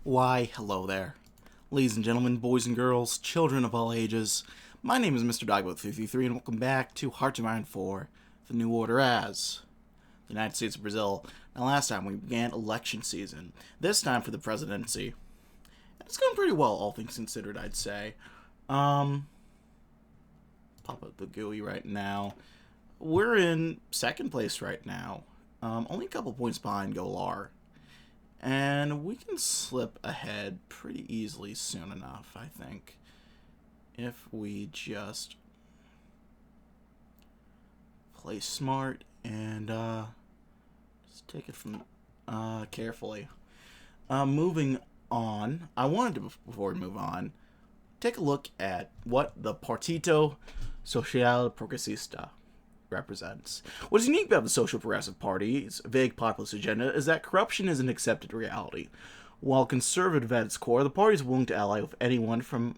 Why, hello there. Ladies and gentlemen, boys and girls, children of all ages, my name is Mr. DB333 and welcome back to Heart to Mind 4, The New Order as the United States of Brazil. Now last time we began election season, this time for the presidency. And it's going pretty well, all things considered, I'd say. Pop up the GUI right now. We're in second place right now. Only a couple points behind Golar. And we can slip ahead pretty easily soon enough, I think. If we just play smart and just take it from carefully. Moving on, I wanted to, before we move on, take a look at what the Partido Social Progressista represents. What is unique about the Social Progressive Party's vague populist agenda is that corruption is an accepted reality. While conservative at its core, the party is willing to ally with anyone from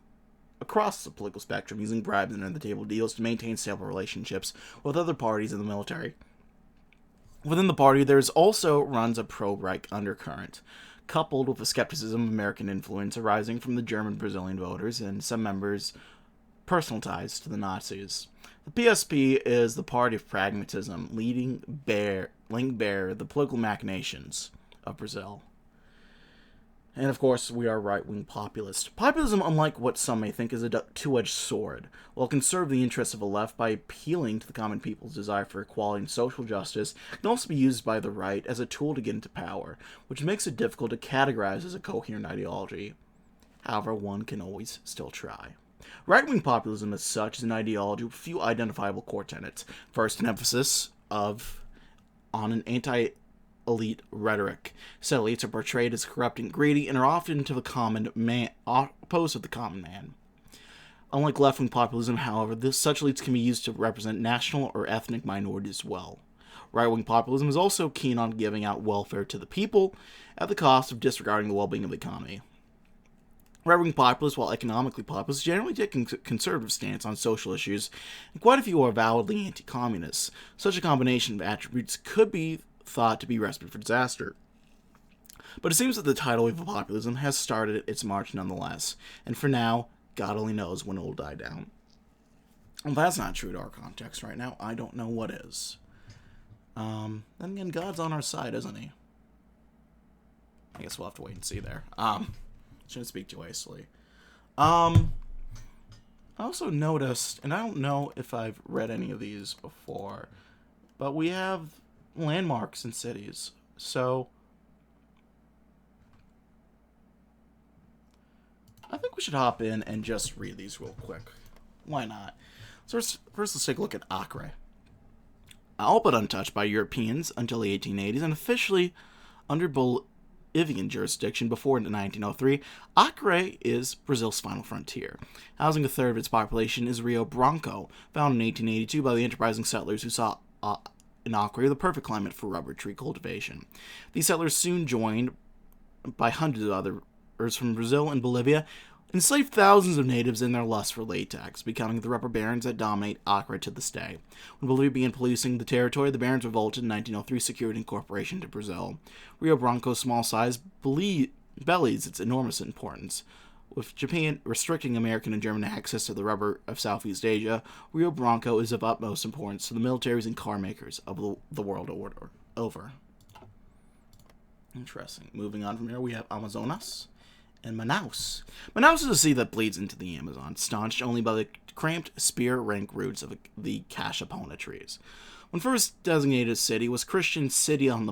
across the political spectrum, using bribes and under-the-table deals to maintain stable relationships with other parties in the military. Within the party, there also runs a pro-Reich undercurrent, coupled with the skepticism of American influence arising from the German Brazilian voters and some members' personal ties to the Nazis. The PSP is the party of pragmatism, laying bare the political machinations of Brazil. And of course, we are right-wing populist. Populism, unlike what some may think, is a two-edged sword. While it can serve the interests of the left by appealing to the common people's desire for equality and social justice, it can also be used by the right as a tool to get into power, which makes it difficult to categorize as a coherent ideology. However, one can always still try. Right-wing populism as such is an ideology with few identifiable core tenets. First, an emphasis on an anti-elite rhetoric. Said elites are portrayed as corrupt and greedy and are often to the common man, opposed to the common man. Unlike left-wing populism, however, such elites can be used to represent national or ethnic minorities as well. Right-wing populism is also keen on giving out welfare to the people at the cost of disregarding the well-being of the economy. Right-wing populists, while economically populist, generally take a conservative stance on social issues, and quite a few are avowedly anti-communists. Such a combination of attributes could be thought to be a recipe for disaster. But it seems that the tidal wave of populism has started its march nonetheless, and for now, God only knows when it will die down. Well, that's not true to our context right now. I don't know what is. Then again, God's on our side, isn't he? I guess we'll have to wait and see there. Shouldn't speak too hastily. I also noticed, and I don't know if I've read any of these before, but we have landmarks in cities. So I think we should hop in and just read these real quick. Why not? So first let's take a look at Acre. All but untouched by Europeans until the 1880s and officially under Bolivian jurisdiction before 1903, Acre is Brazil's final frontier. Housing a third of its population is Rio Branco, founded in 1882 by the enterprising settlers who saw in Acre the perfect climate for rubber tree cultivation. These settlers soon joined by hundreds of others from Brazil and Bolivia, enslaved thousands of natives in their lust for latex, becoming the rubber barons that dominate Acre to this day. When Bolivia began policing the territory, the barons revolted in 1903, secured incorporation to Brazil. Rio Branco's small size bellies its enormous importance. With Japan restricting American and German access to the rubber of Southeast Asia, Rio Branco is of utmost importance to the militaries and car makers of the world over. Interesting. Moving on from here, we have Amazonas and Manaus. Manaus is a sea that bleeds into the Amazon, staunched only by the cramped spear-rank roots of the Cachapona trees. When first designated a city, was Christian city of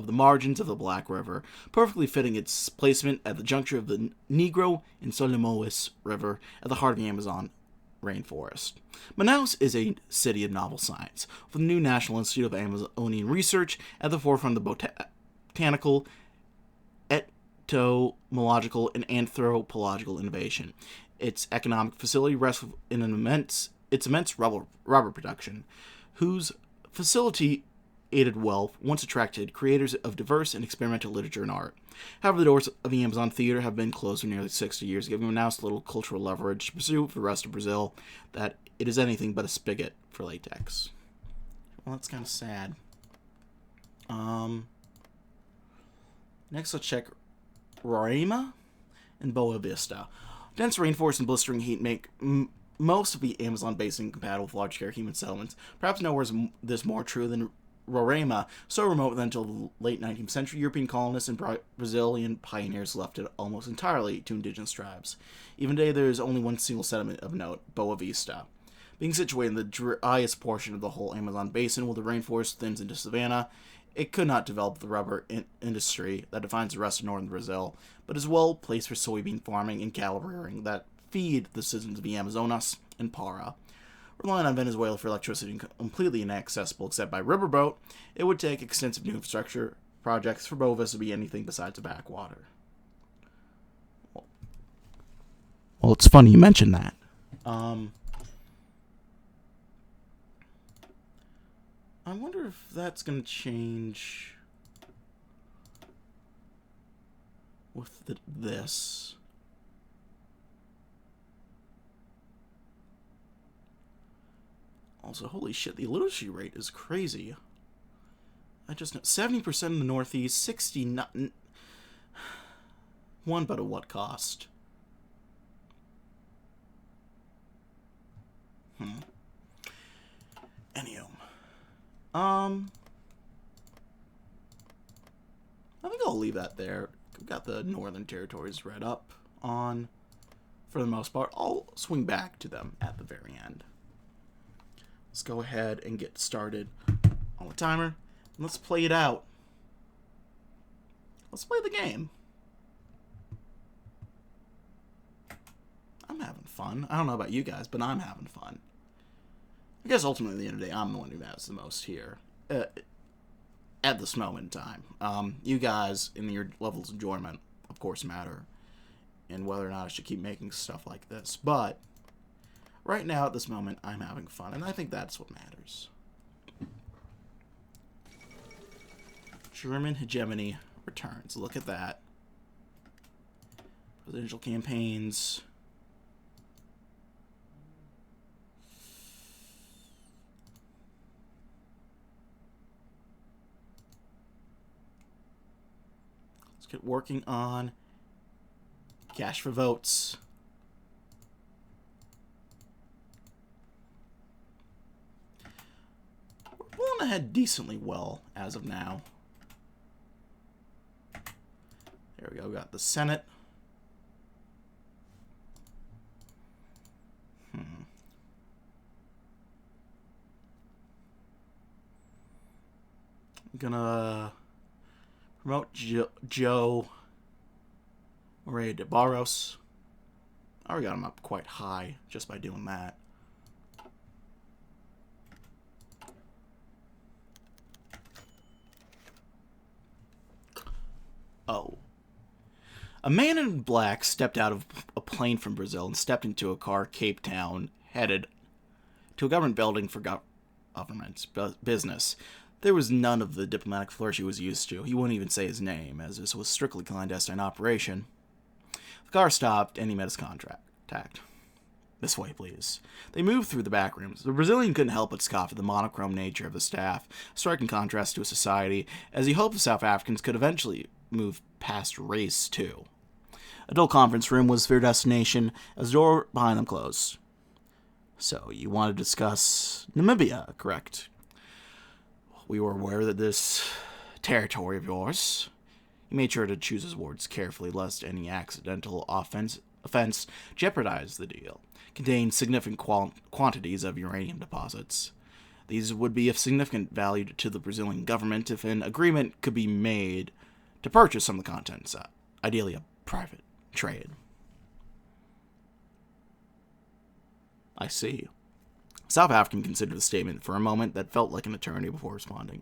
the margins of the Black River, perfectly fitting its placement at the juncture of the Negro and Solimões River at the heart of the Amazon rainforest. Manaus is a city of novel science, with the new National Institute of Amazonian Research at the forefront of the botanical, entomological, and anthropological innovation. Its economic facility rests in its immense rubber production, whose facilitated wealth once attracted creators of diverse and experimental literature and art. However, the doors of the Amazon Theater have been closed for nearly 60 years, giving Manaus little cultural leverage to pursue for the rest of Brazil that it is anything but a spigot for latex. Well, that's kind of sad. Next, let's check Roraima and Boa Vista. Dense rainforest and blistering heat make most of the Amazon basin incompatible with large-scale human settlements. Perhaps nowhere is this more true than Roraima, so remote that until the late 19th century, European colonists and Brazilian pioneers left it almost entirely to indigenous tribes. Even today, there is only one single settlement of note, Boa Vista. Being situated in the driest portion of the whole Amazon basin, where the rainforest thins into savanna, it could not develop the rubber industry that defines the rest of northern Brazil, but is well placed for soybean farming and cattle rearing that feed the citizens of the Amazonas and Para. Relying on Venezuela for electricity completely inaccessible except by riverboat, it would take extensive new infrastructure projects for Boa Vista to be anything besides a backwater. Well, it's funny you mentioned that. I wonder if that's going to change with this. Also, holy shit, the illiteracy rate is crazy. I just know 70% in the Northeast, 69. One, but at what cost? Anywho. I think I'll leave that there. We've got the Northern Territories read up on, for the most part. I'll swing back to them at the very end. Let's go ahead and get started on the timer. And let's play it out. Let's play the game. I'm having fun. I don't know about you guys, but I'm having fun. I guess ultimately, at the end of the day, I'm the one who has the most here at this moment in time. You guys, in your levels of enjoyment, of course, matter, and whether or not I should keep making stuff like this. But right now, at this moment, I'm having fun, and I think that's what matters. German hegemony returns. Look at that. Presidential campaigns. Get working on cash for votes. We're pulling ahead decently well as of now. There we go. We got the Senate. I'm gonna promote Joe Maria de Barros. I already got him up quite high just by doing that. Oh. A man in black stepped out of a plane from Brazil and stepped into a car Cape Town, headed to a government building for government business. There was none of the diplomatic flourish he was used to. He wouldn't even say his name, as this was strictly clandestine operation. The car stopped, and he met his contact. This way, please. They moved through the back rooms. The Brazilian couldn't help but scoff at the monochrome nature of the staff, a striking contrast to a society, as he hoped the South Africans could eventually move past race, too. A dull conference room was their destination, as the door behind them closed. So, you want to discuss Namibia, correct? We were aware that this territory of yours, he made sure to choose his words carefully lest any accidental offense jeopardize the deal, contained significant quantities of uranium deposits. These would be of significant value to the Brazilian government if an agreement could be made to purchase some of the contents, ideally a private trade. I see. South African considered the statement for a moment that felt like an eternity before responding.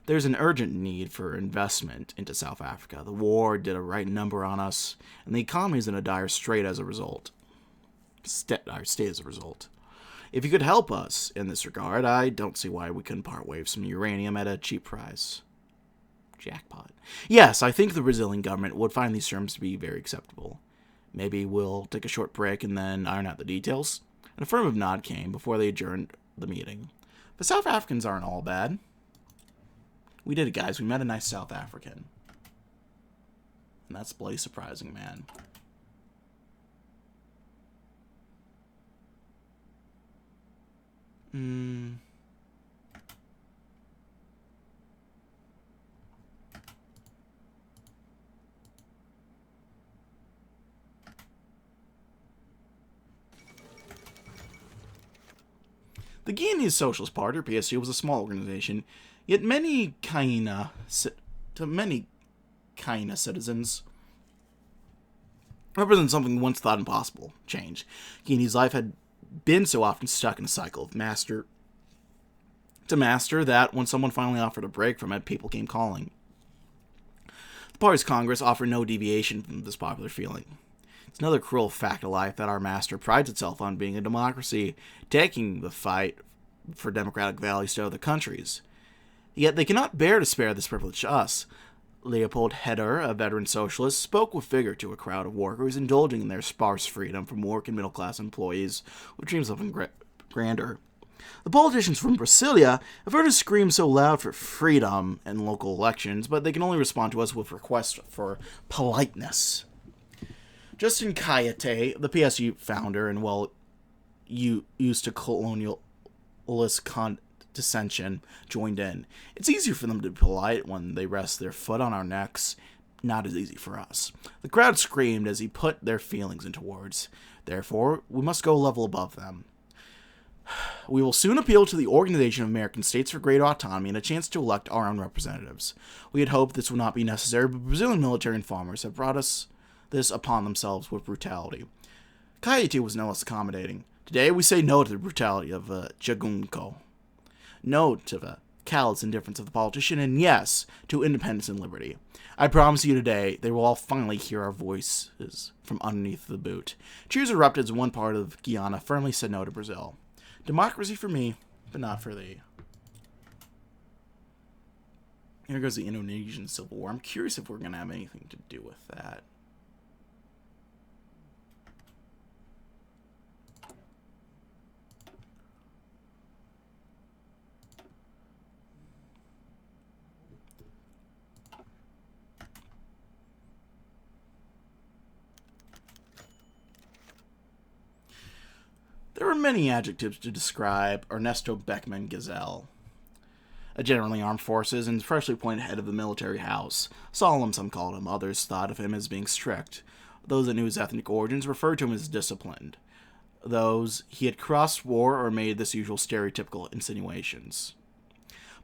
There's an urgent need for investment into South Africa. The war did a right number on us, and the economy is in a dire state as a result. If you could help us in this regard, I don't see why we couldn't part ways some uranium at a cheap price. Jackpot. Yes, I think the Brazilian government would find these terms to be very acceptable. Maybe we'll take a short break and then iron out the details. An affirmative nod came before they adjourned the meeting. The South Africans aren't all bad. We did it, guys. We met a nice South African. And that's bloody surprising, man. The Guinean Socialist Party, or PSU, was a small organization, yet many Kaina citizens represent something once thought impossible: change. Guinea's life had been so often stuck in a cycle of master to master that when someone finally offered a break from it, people came calling. The party's Congress offered no deviation from this popular feeling. It's another cruel fact of life that our master prides itself on being a democracy, taking the fight for democratic values to other countries. Yet they cannot bear to spare this privilege to us. Leopold Heder, a veteran socialist, spoke with vigor to a crowd of workers indulging in their sparse freedom from work and middle-class employees with dreams of something grander. The politicians from Brasilia have heard us scream so loud for freedom in local elections, but they can only respond to us with requests for politeness. Justin Kayate, the PSU founder and used to colonialist condescension, joined in. It's easier for them to be polite when they rest their foot on our necks. Not as easy for us. The crowd screamed as he put their feelings into words. Therefore, we must go a level above them. We will soon appeal to the Organization of American States for greater autonomy and a chance to elect our own representatives. We had hoped this would not be necessary, but Brazilian military and farmers have brought this upon themselves with brutality. Kayate was no less accommodating. Today we say no to the brutality of Jagunko. No to the callous indifference of the politician, and yes to independence and liberty. I promise you today, they will all finally hear our voices from underneath the boot. Cheers erupted as one part of Guyana firmly said no to Brazil. Democracy for me, but not for thee. Here goes the Indonesian Civil War. I'm curious if we're going to have anything to do with that. There are many adjectives to describe Ernesto Beckman Gazelle. A generally armed forces and freshly appointed head of the military house. Solemn, some called him, others thought of him as being strict. Those that knew his ethnic origins referred to him as disciplined. Those he had crossed war or made this usual stereotypical insinuations.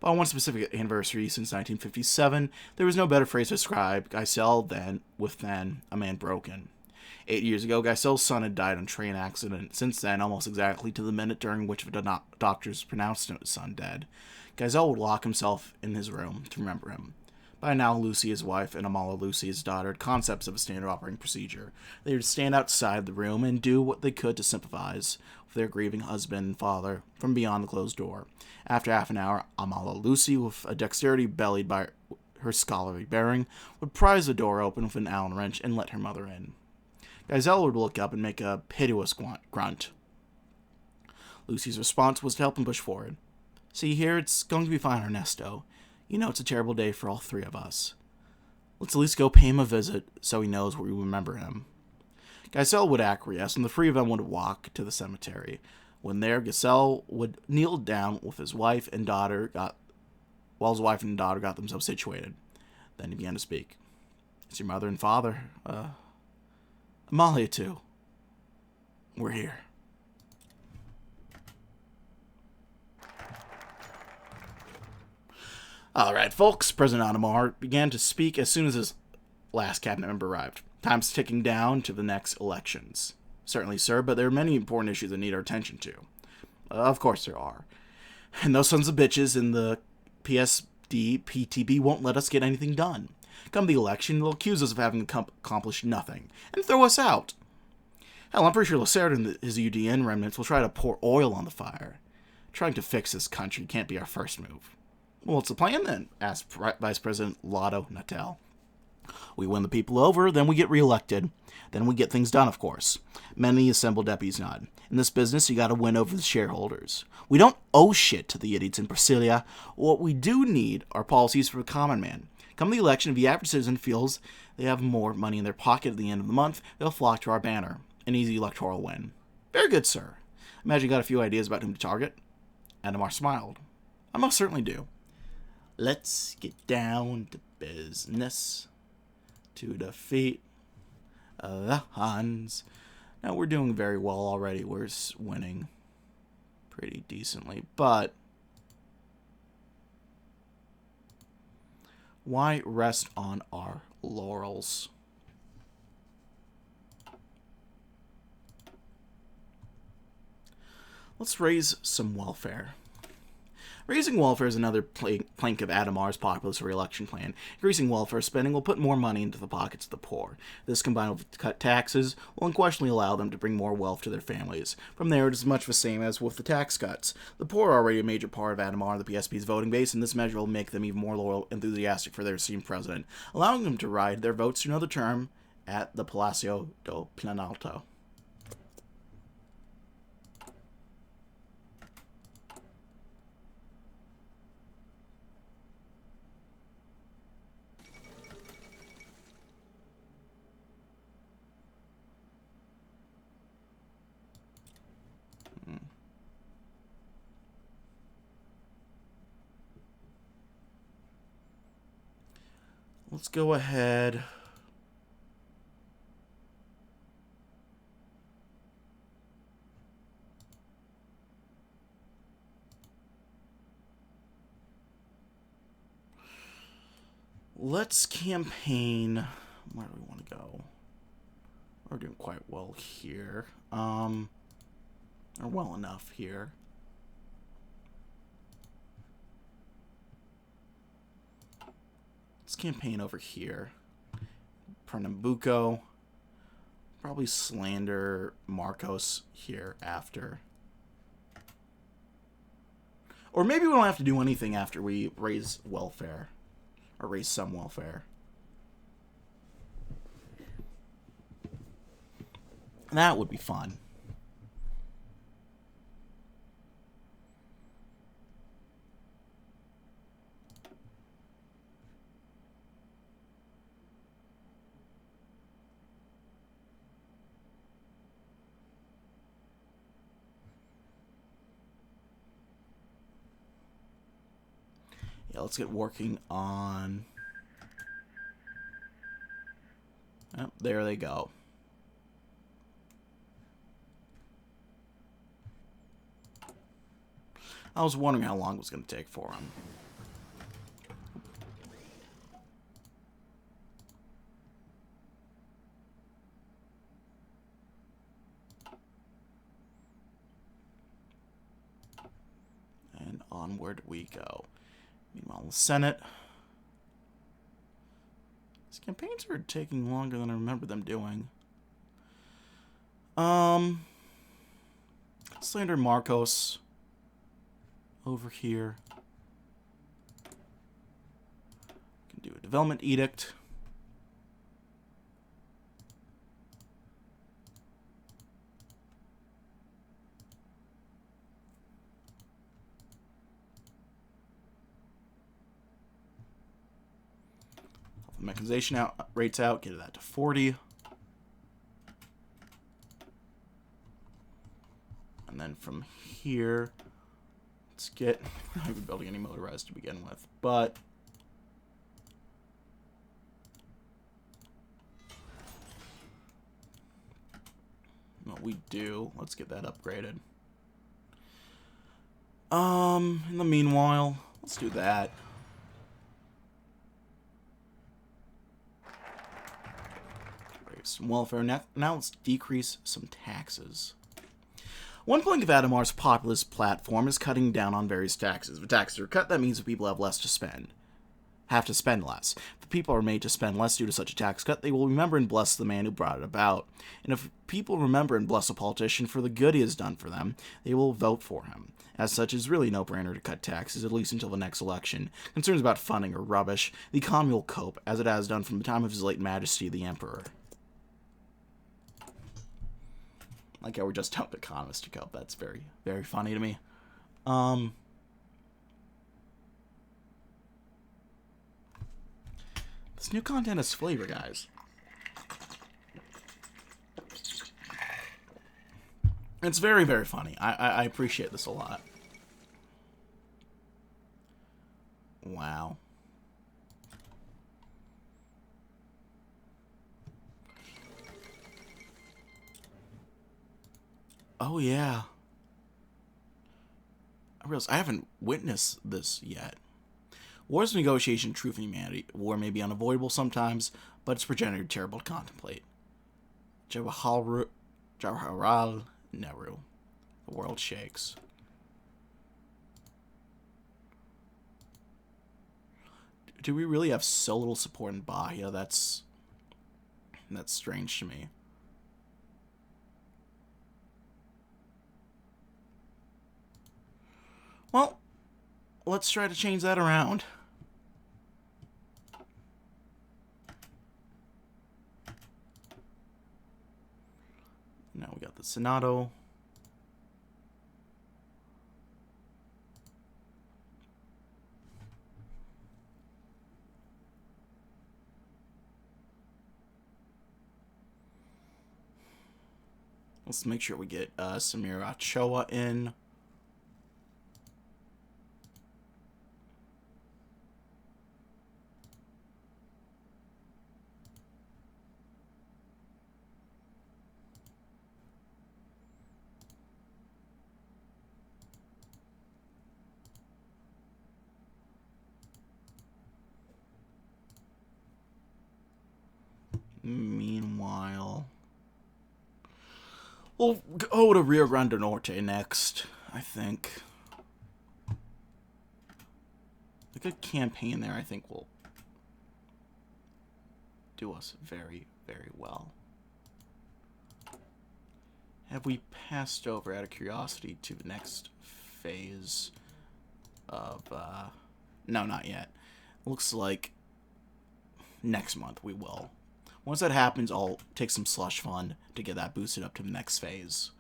But on one specific anniversary since 1957, there was no better phrase to describe Gazelle than a man broken. 8 years ago, Gazelle's son had died in a train accident. Since then, almost exactly to the minute during which the doctors pronounced his son dead, Gazelle would lock himself in his room to remember him. By now, Lucy, his wife, and Amala Lucy, his daughter, had concepts of a standard operating procedure. They would stand outside the room and do what they could to sympathize with their grieving husband and father from beyond the closed door. After half an hour, Amala Lucy, with a dexterity bellied by her scholarly bearing, would prise the door open with an Allen wrench and let her mother in. Gazelle would look up and make a piteous grunt. Lucy's response was to help him push forward. See here, it's going to be fine, Ernesto. You know it's a terrible day for all three of us. Let's at least go pay him a visit so he knows we remember him. Gazelle would acquiesce, and the three of them would walk to the cemetery. When there, Gazelle would kneel down with his wife and daughter while his wife and daughter got themselves situated. Then he began to speak. It's your mother and father, Amalia, too. We're here. Alright, folks. President Adhemar began to speak as soon as his last cabinet member arrived. Time's ticking down to the next elections. Certainly, sir, but there are many important issues that need our attention to. Of course there are. And those sons of bitches in the PTB won't let us get anything done. Come the election, they'll accuse us of having accomplished nothing, and throw us out. Hell, I'm pretty sure Lacerda and his UDN remnants will try to pour oil on the fire. Trying to fix this country can't be our first move. Well, what's the plan then? Asked Vice President Lotto Natel. We win the people over, then we get reelected. Then we get things done, of course. Many assembled deputies nod. In this business, you gotta win over the shareholders. We don't owe shit to the idiots in Brasilia. What we do need are policies for the common man. Come the election, if the average citizen feels they have more money in their pocket at the end of the month, they'll flock to our banner. An easy electoral win. Very good, sir. Imagine you got a few ideas about whom to target. Adhemar smiled. I most certainly do. Let's get down to business. To defeat the Huns. Now, we're doing very well already. We're winning pretty decently, but why rest on our laurels? Let's raise some welfare. Raising welfare is another plank of Adhemar's populist re-election plan. Increasing welfare spending will put more money into the pockets of the poor. This, combined with cut taxes, will unquestionably allow them to bring more wealth to their families. From there, it is much the same as with the tax cuts. The poor are already a major part of Adhemar and the PSP's voting base, and this measure will make them even more loyal and enthusiastic for their esteemed president, allowing them to ride their votes to another term at the Palacio do Planalto. Let's go ahead. Let's campaign. Where do we want to go? We're doing quite well here. Or well enough here. Let's campaign over here. Pernambuco. Probably slander Marcos here after. Or maybe we don't have to do anything after we raise welfare. Or raise some welfare. That would be fun. Yeah, let's get working on... Oh, there they go. I was wondering how long it was going to take for them. And onward we go. Meanwhile, in the Senate. These campaigns are taking longer than I remember them doing. Slander Marcos. Over here. Can do a development edict. Mechanization rates out, get that to 40. And then from here, let's get... I'm not even building any motorized to begin with, but... what we do, let's get that upgraded. In the meanwhile, let's do that. Some welfare. Now let's decrease some taxes. One plank of Adhemar's populist platform is cutting down on various taxes. If taxes are cut, that means that people have less to spend. Have to spend less. If people are made to spend less due to such a tax cut, they will remember and bless the man who brought it about. And if people remember and bless a politician for the good he has done for them, they will vote for him. As such, it is really no-brainer to cut taxes, at least until the next election. Concerns about funding are rubbish. The economy will cope, as it has done from the time of His late Majesty the Emperor. Like how we're just telling economists to cope. That's very, very funny to me. This new content has flavor, guys. It's very, very funny. I appreciate this a lot. Wow. Oh, yeah. I realize I haven't witnessed this yet. War is negotiation, truth, and humanity. War may be unavoidable sometimes, but it's progenerated terrible to contemplate. Jawaharlal Nehru. The world shakes. Do we really have so little support in Bahia? That's strange to me. Well, let's try to change that around. Now we got the Senado. Let's make sure we get Samir Ochoa in. Meanwhile, we'll go to Rio Grande do Norte next, I think. A good campaign there, I think, will do us very, very well. Have we passed over, out of curiosity, to the next phase of, no, not yet. Looks like next month we will. Once that happens, I'll take some slush fund to get that boosted up to the next phase.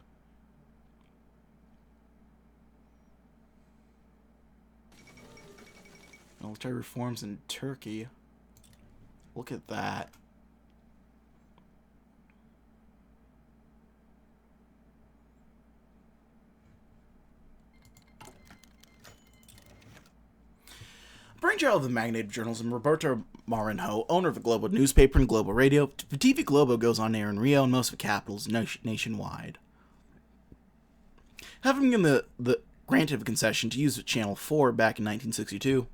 Military reforms in Turkey. Look at that. Brainchild of the magnate of journalism, Roberto Maranhão, owner of the Global newspaper and Global radio, TV Globo goes on air in Rio and most of the capitals nationwide. Having been the granted a concession to use Channel 4 back in 1962,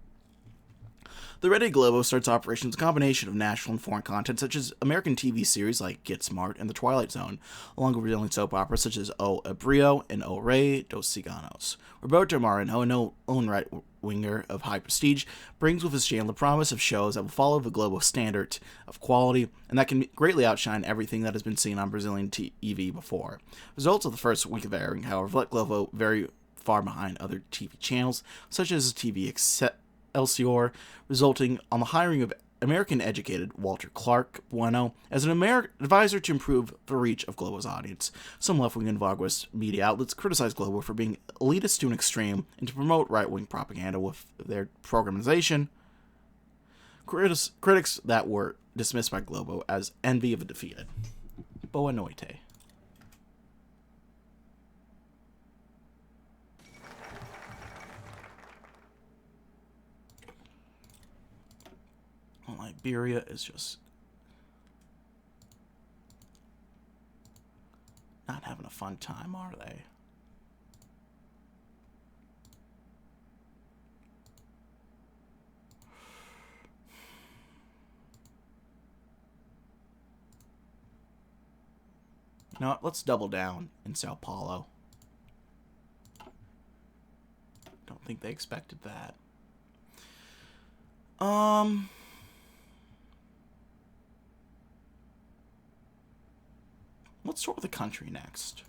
the Rede Globo starts operations a combination of national and foreign content such as American TV series like Get Smart and The Twilight Zone, along with Brazilian soap operas such as O Abril and O Rei dos Ciganos. Roberto Maranhão, an own right-winger of high prestige, brings with his channel the promise of shows that will follow the Globo standard of quality and that can greatly outshine everything that has been seen on Brazilian TV before. Results of the first week of airing, however, left Globo very far behind other TV channels, such as TV Excelsior, resulting on the hiring of American-educated Walter Clark Bueno as an advisor to improve the reach of Globo's audience. Some left-wing and vaguist media outlets criticize Globo for being elitist to an extreme and to promote right-wing propaganda with their programmation. Critics that were dismissed by Globo as envy of the defeated. Boa noite. Liberia is just not having a fun time, are they? You know what? Let's double down in Sao Paulo. Don't think they expected that. Let's tour the country next.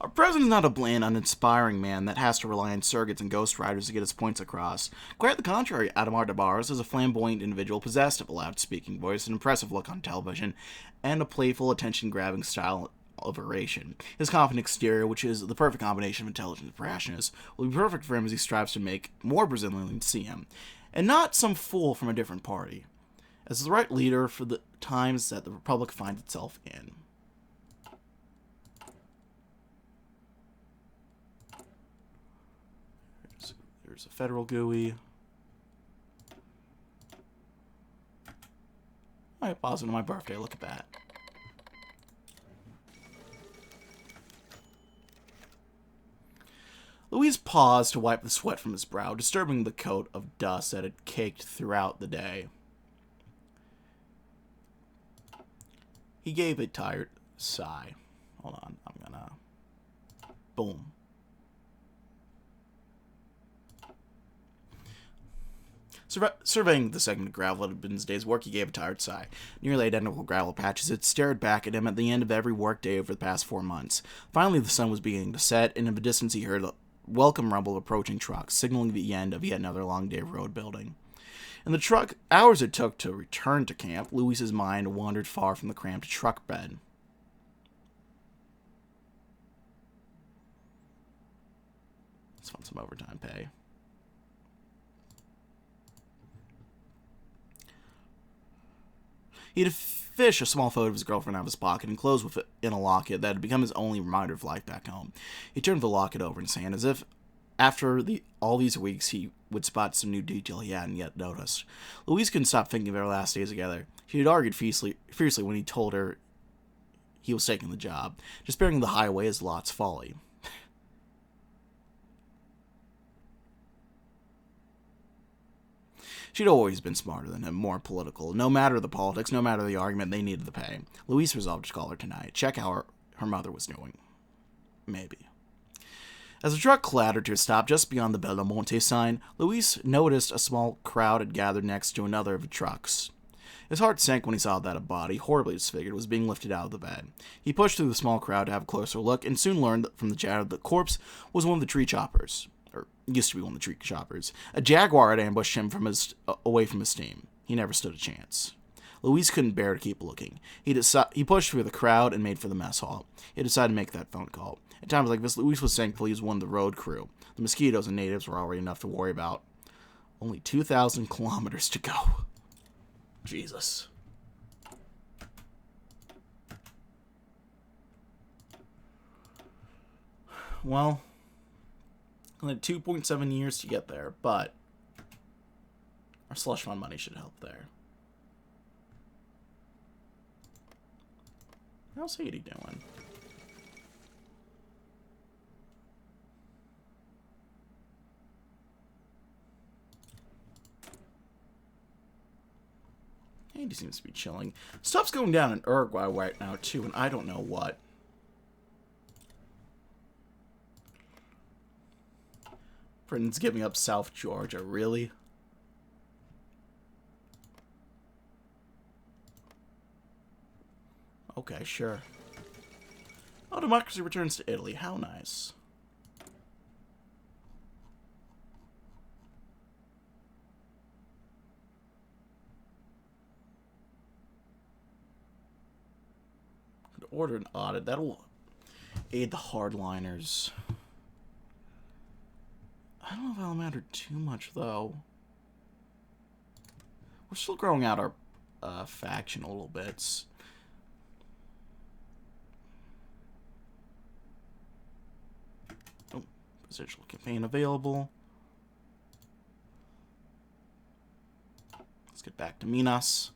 Our president is not a bland, uninspiring man that has to rely on surrogates and ghostwriters to get his points across. Quite the contrary, Adhemar is a flamboyant individual possessed of a loud speaking voice, an impressive look on television, and a playful, attention-grabbing style of oration. His confident exterior, which is the perfect combination of intelligence and brashness, will be perfect for him as he strives to make more Brazilians see him, and not some fool from a different party. as the right leader for the times that the Republic finds itself in. There's a federal GUI. Alright, pausing on my birthday, look at that. Louis paused to wipe the sweat from his brow, disturbing the coat of dust that had caked throughout the day. He gave a tired sigh. Hold on, I'm gonna... Boom. Surveying the segment of gravel that had been his day's work, he gave a tired sigh. Nearly identical gravel patches had stared back at him at the end of every workday over the past 4 months. Finally, the sun was beginning to set, and in the distance he heard a welcome rumble of approaching trucks, signaling the end of yet another long day of road building. In the truck hours it took to return to camp, Louis's mind wandered far from the cramped truck bed. Let's find some overtime pay. He had fished a small photo of his girlfriend out of his pocket and closed with it in a locket that had become his only reminder of life back home. He turned the locket over in his hand as if, after all these weeks, he would spot some new detail he hadn't yet noticed. Louise couldn't stop thinking of their last days together. She had argued fiercely when he told her he was taking the job, despairing the highway as Lot's folly. She'd always been smarter than him, more political. No matter the politics, no matter the argument, they needed the pay. Louise resolved to call her tonight, check how her mother was doing. Maybe. As the truck clattered to a stop just beyond the Belamonte sign, Louise noticed a small crowd had gathered next to another of the trucks. His heart sank when he saw that a body, horribly disfigured, was being lifted out of the bed. He pushed through the small crowd to have a closer look, and soon learned from the chatter that the corpse was one of the tree choppers. Or used to be one of the tree choppers. A jaguar had ambushed him away from his team. He never stood a chance. Louise couldn't bear to keep looking. He pushed through the crowd and made for the mess hall. He decided to make that phone call. At times like this, Louise was thankful he was one of the road crew. The mosquitoes and natives were already enough to worry about. Only 2,000 kilometers to go. Jesus. Well, only 2.7 years to get there, but our slush fund money should help there. How's Haiti doing? Haiti seems to be chilling. Stuff's going down in Uruguay right now, too, and I don't know what. Britain's giving up South Georgia, really? Okay, sure. Oh, democracy returns to Italy. How nice. Could order an audit. That'll aid the hardliners. I don't know if that'll matter too much, though. We're still growing out our faction a little bit. Oh, presidential campaign available. Let's get back to Minas.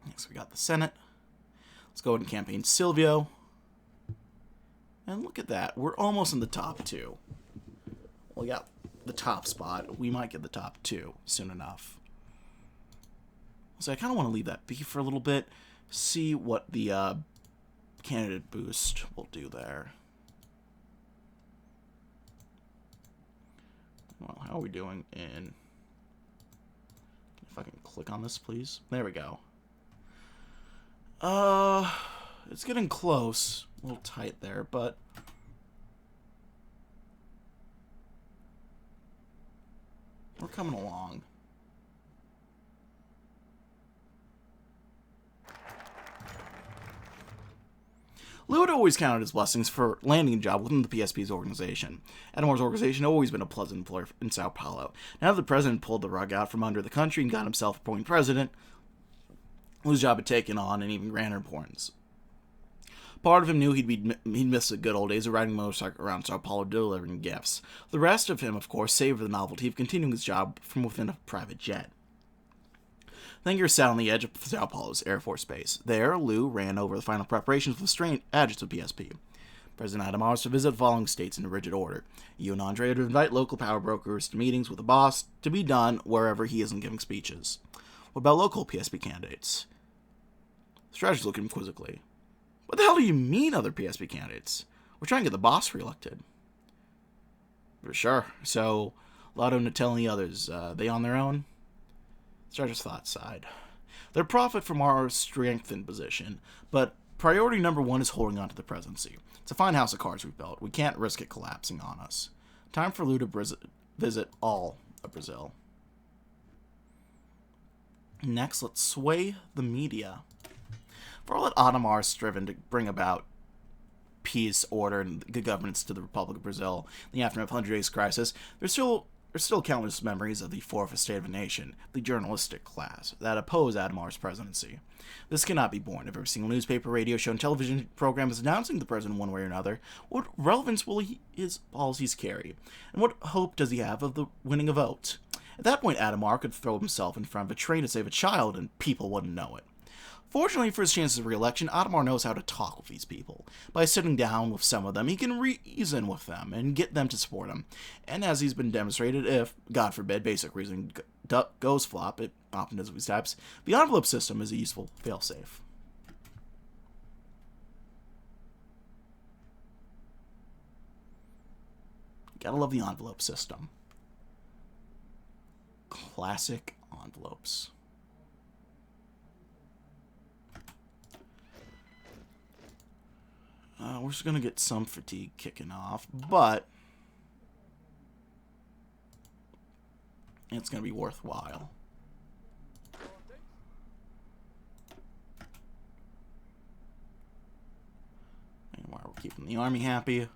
Next, we got the Senate. Let's go ahead and campaign Silvio. And look at that. We're almost in the top 2. We got the top spot. We might get the top 2 soon enough. So I kind of want to leave that be for a little bit. See what the candidate boost will do there. Well, how are we doing in... If I can click on this, please. There we go. It's getting close. A little tight there, but... We're coming along. Lou had always counted his blessings for landing a job within the PSP's organization. Adhemar's organization had always been a pleasant employer in Sao Paulo. Now that the president pulled the rug out from under the country and got himself appointed president, Lou's job had taken on an even grander importance. Part of him knew he'd miss the good old days of riding a motorcycle around Sao Paulo delivering gifts. The rest of him, of course, savored the novelty of continuing his job from within a private jet. Thanger sat on the edge of Sao Paulo's Air Force Base. There, Lou ran over the final preparations for the strange adjuncts of PSP. President Adhemar was to visit the following states in a rigid order. You and Andre are to invite local power brokers to meetings with the boss, to be done wherever he isn't giving speeches. What about local PSP candidates? The strategist looked at him quizzically. What the hell do you mean, other PSP candidates? We're trying to get the boss reelected. For sure. So, Lotto, Natel, and the others, they on their own? Strategist thought sighed. They'll profit from our strengthened position, but priority number one is holding on to the presidency. It's a fine house of cards we've built. We can't risk it collapsing on us. Time for Lou to visit all of Brazil. Next, let's sway the media. For all that Adhemar has striven to bring about peace, order, and good governance to the Republic of Brazil in the aftermath of the 100 Days Crisis, there's still countless memories of the fourth estate of a nation, the journalistic class, that oppose Adhemar's presidency. This cannot be borne. If every single newspaper, radio show, and television program is announcing the president one way or another, what relevance will his policies carry? And what hope does he have of the winning a vote? At that point, Adhemar could throw himself in front of a train to save a child, and people wouldn't know it. Fortunately for his chances of re-election, Adhemar knows how to talk with these people. By sitting down with some of them, he can reason with them and get them to support him. And as he's been demonstrated, if, God forbid, basic reasoning goes flop, it often does with these types, the envelope system is a useful failsafe. Gotta love the envelope system. Classic envelopes. We're just going to get some fatigue kicking off, but it's going to be worthwhile. Meanwhile, we're keeping the army happy.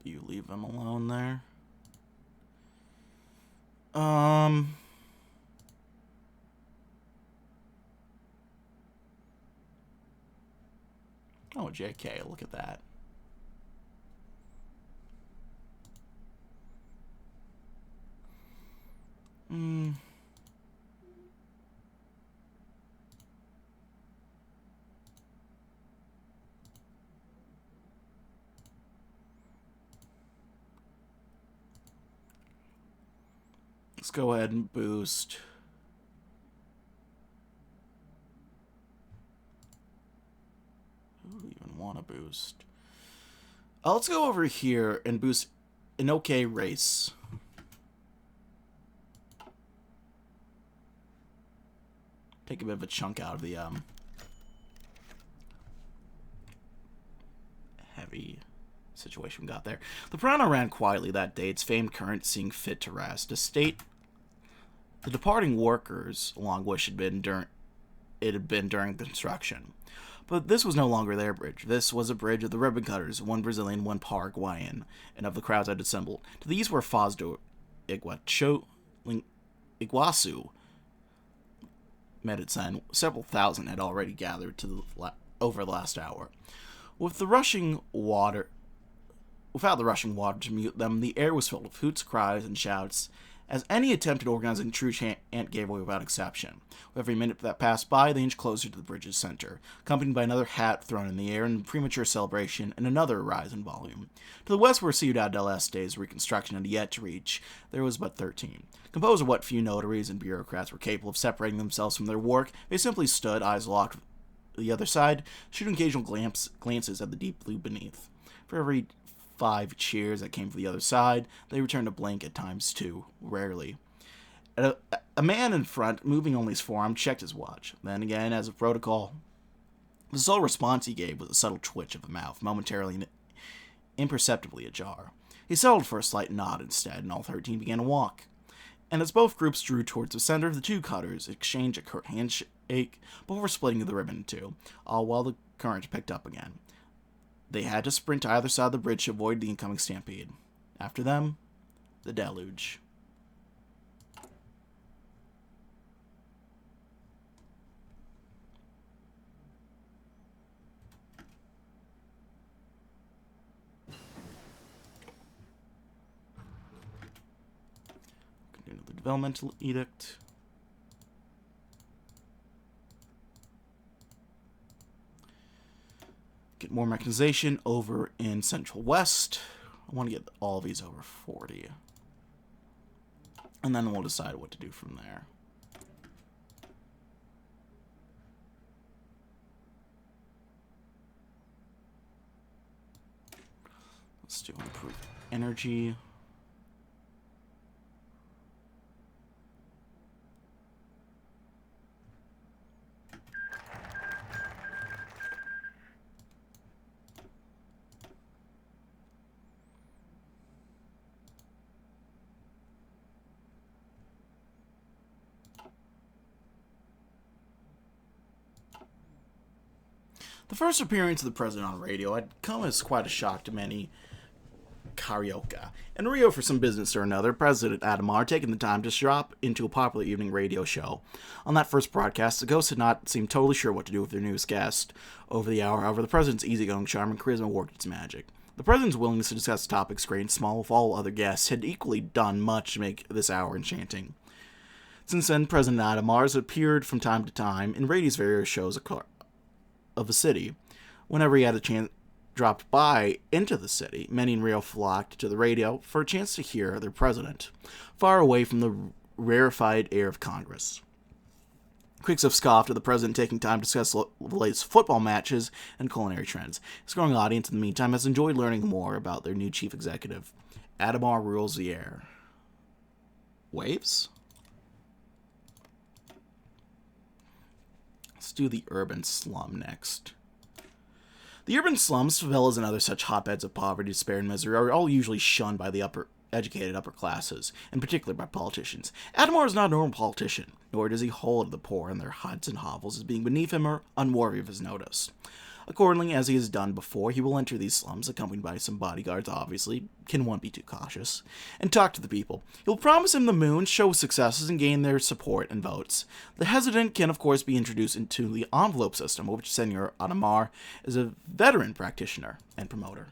You leave them alone there. Oh, JK, look at that. Let's go ahead and boost. Who even want to boost? Let's go over here and boost an okay race. Take a bit of a chunk out of the heavy situation we got there. The Piranha ran quietly that day, its famed current seeing fit to rest. A state the departing workers along which it had been during the construction. But this was no longer their bridge. This was a bridge of the ribbon cutters, one Brazilian, one Paraguayan, and of the crowds that assembled. To these were Foz do Iguaçu, Medicine. Several thousand had already gathered over the last hour. Without the rushing water to mute them, the air was filled with hoots, cries, and shouts, as any attempt at organizing a true chant gave way without exception. With every minute that passed by, they inched closer to the bridge's center, accompanied by another hat thrown in the air in premature celebration and another rise in volume. To the west, where Ciudad del Este's reconstruction had yet to reach, there was but 13. Composed of what few notaries and bureaucrats were capable of separating themselves from their work, they simply stood, eyes locked with the other side, shooting occasional glances at the deep blue beneath. For every 5 cheers that came from the other side, they returned a blank at times 2, rarely. A man in front, moving only his forearm, checked his watch. Then again, as a protocol, the sole response he gave was a subtle twitch of the mouth, momentarily and imperceptibly ajar. He settled for a slight nod instead, and all 13 began to walk. And as both groups drew towards the center, the two cutters exchanged a curt handshake before splitting the ribbon in two, all while the current picked up again. They had to sprint to either side of the bridge to avoid the incoming stampede. After them, the deluge. Continue the developmental edict. Get more mechanization over in Central West. I want to get all of these over 40. And then we'll decide what to do from there. Let's do improve energy. The first appearance of the president on radio had come as quite a shock to many Carioca. In Rio for some business or another, President Adhemar taking the time to drop into a popular evening radio show. On that first broadcast, the ghosts had not seemed totally sure what to do with their newest guest. Over the hour, however, the president's easygoing charm and charisma worked its magic. The president's willingness to discuss topics great and small with all other guests had equally done much to make this hour enchanting. Since then, President Adhemar has appeared from time to time in radio's various shows of the city. Whenever he had a chance dropped by into the city, many in Rio flocked to the radio for a chance to hear their president, far away from the rarefied air of Congress. Critics have scoffed at the president taking time to discuss the latest football matches and culinary trends. His growing audience, in the meantime, has enjoyed learning more about their new chief executive. Adhemar rules the air. Waves? Let's do the urban slum next. The urban slums, favelas, and other such hotbeds of poverty, despair, and misery are all usually shunned by the educated upper classes, in particular by politicians. Adhemar is not a normal politician, nor does he hold the poor in their huts and hovels as being beneath him or unworthy of his notice. Accordingly, as he has done before, he will enter these slums, accompanied by some bodyguards, obviously, can one be too cautious, and talk to the people. He will promise them the moon, show successes, and gain their support and votes. The hesitant can, of course, be introduced into the envelope system, of which Senor Adhemar is a veteran practitioner and promoter.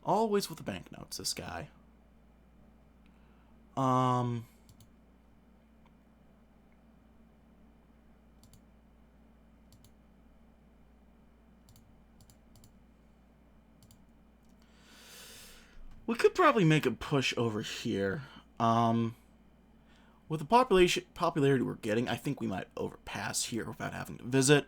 Always with the banknotes, this guy. We could probably make a push over here. With the popularity we're getting, I think we might overpass here without having to visit.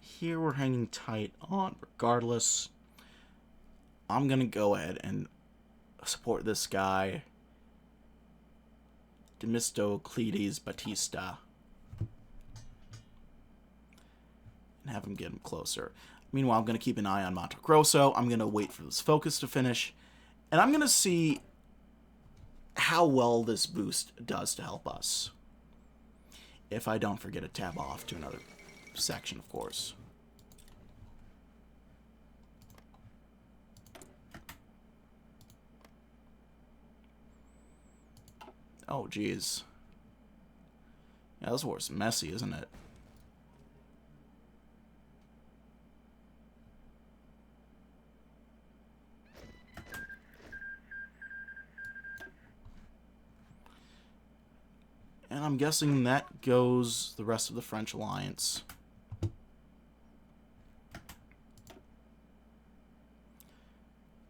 Here we're hanging tight on regardless. I'm going to go ahead and support this guy, Demistocles Batista, and have him get him closer. Meanwhile, I'm going to keep an eye on Monte Grosso. I'm going to wait for this focus to finish, and I'm going to see how well this boost does to help us. If I don't forget to tab off to another section, of course. Oh, geez. Yeah, this war's messy, isn't it? And I'm guessing that goes the rest of the French alliance.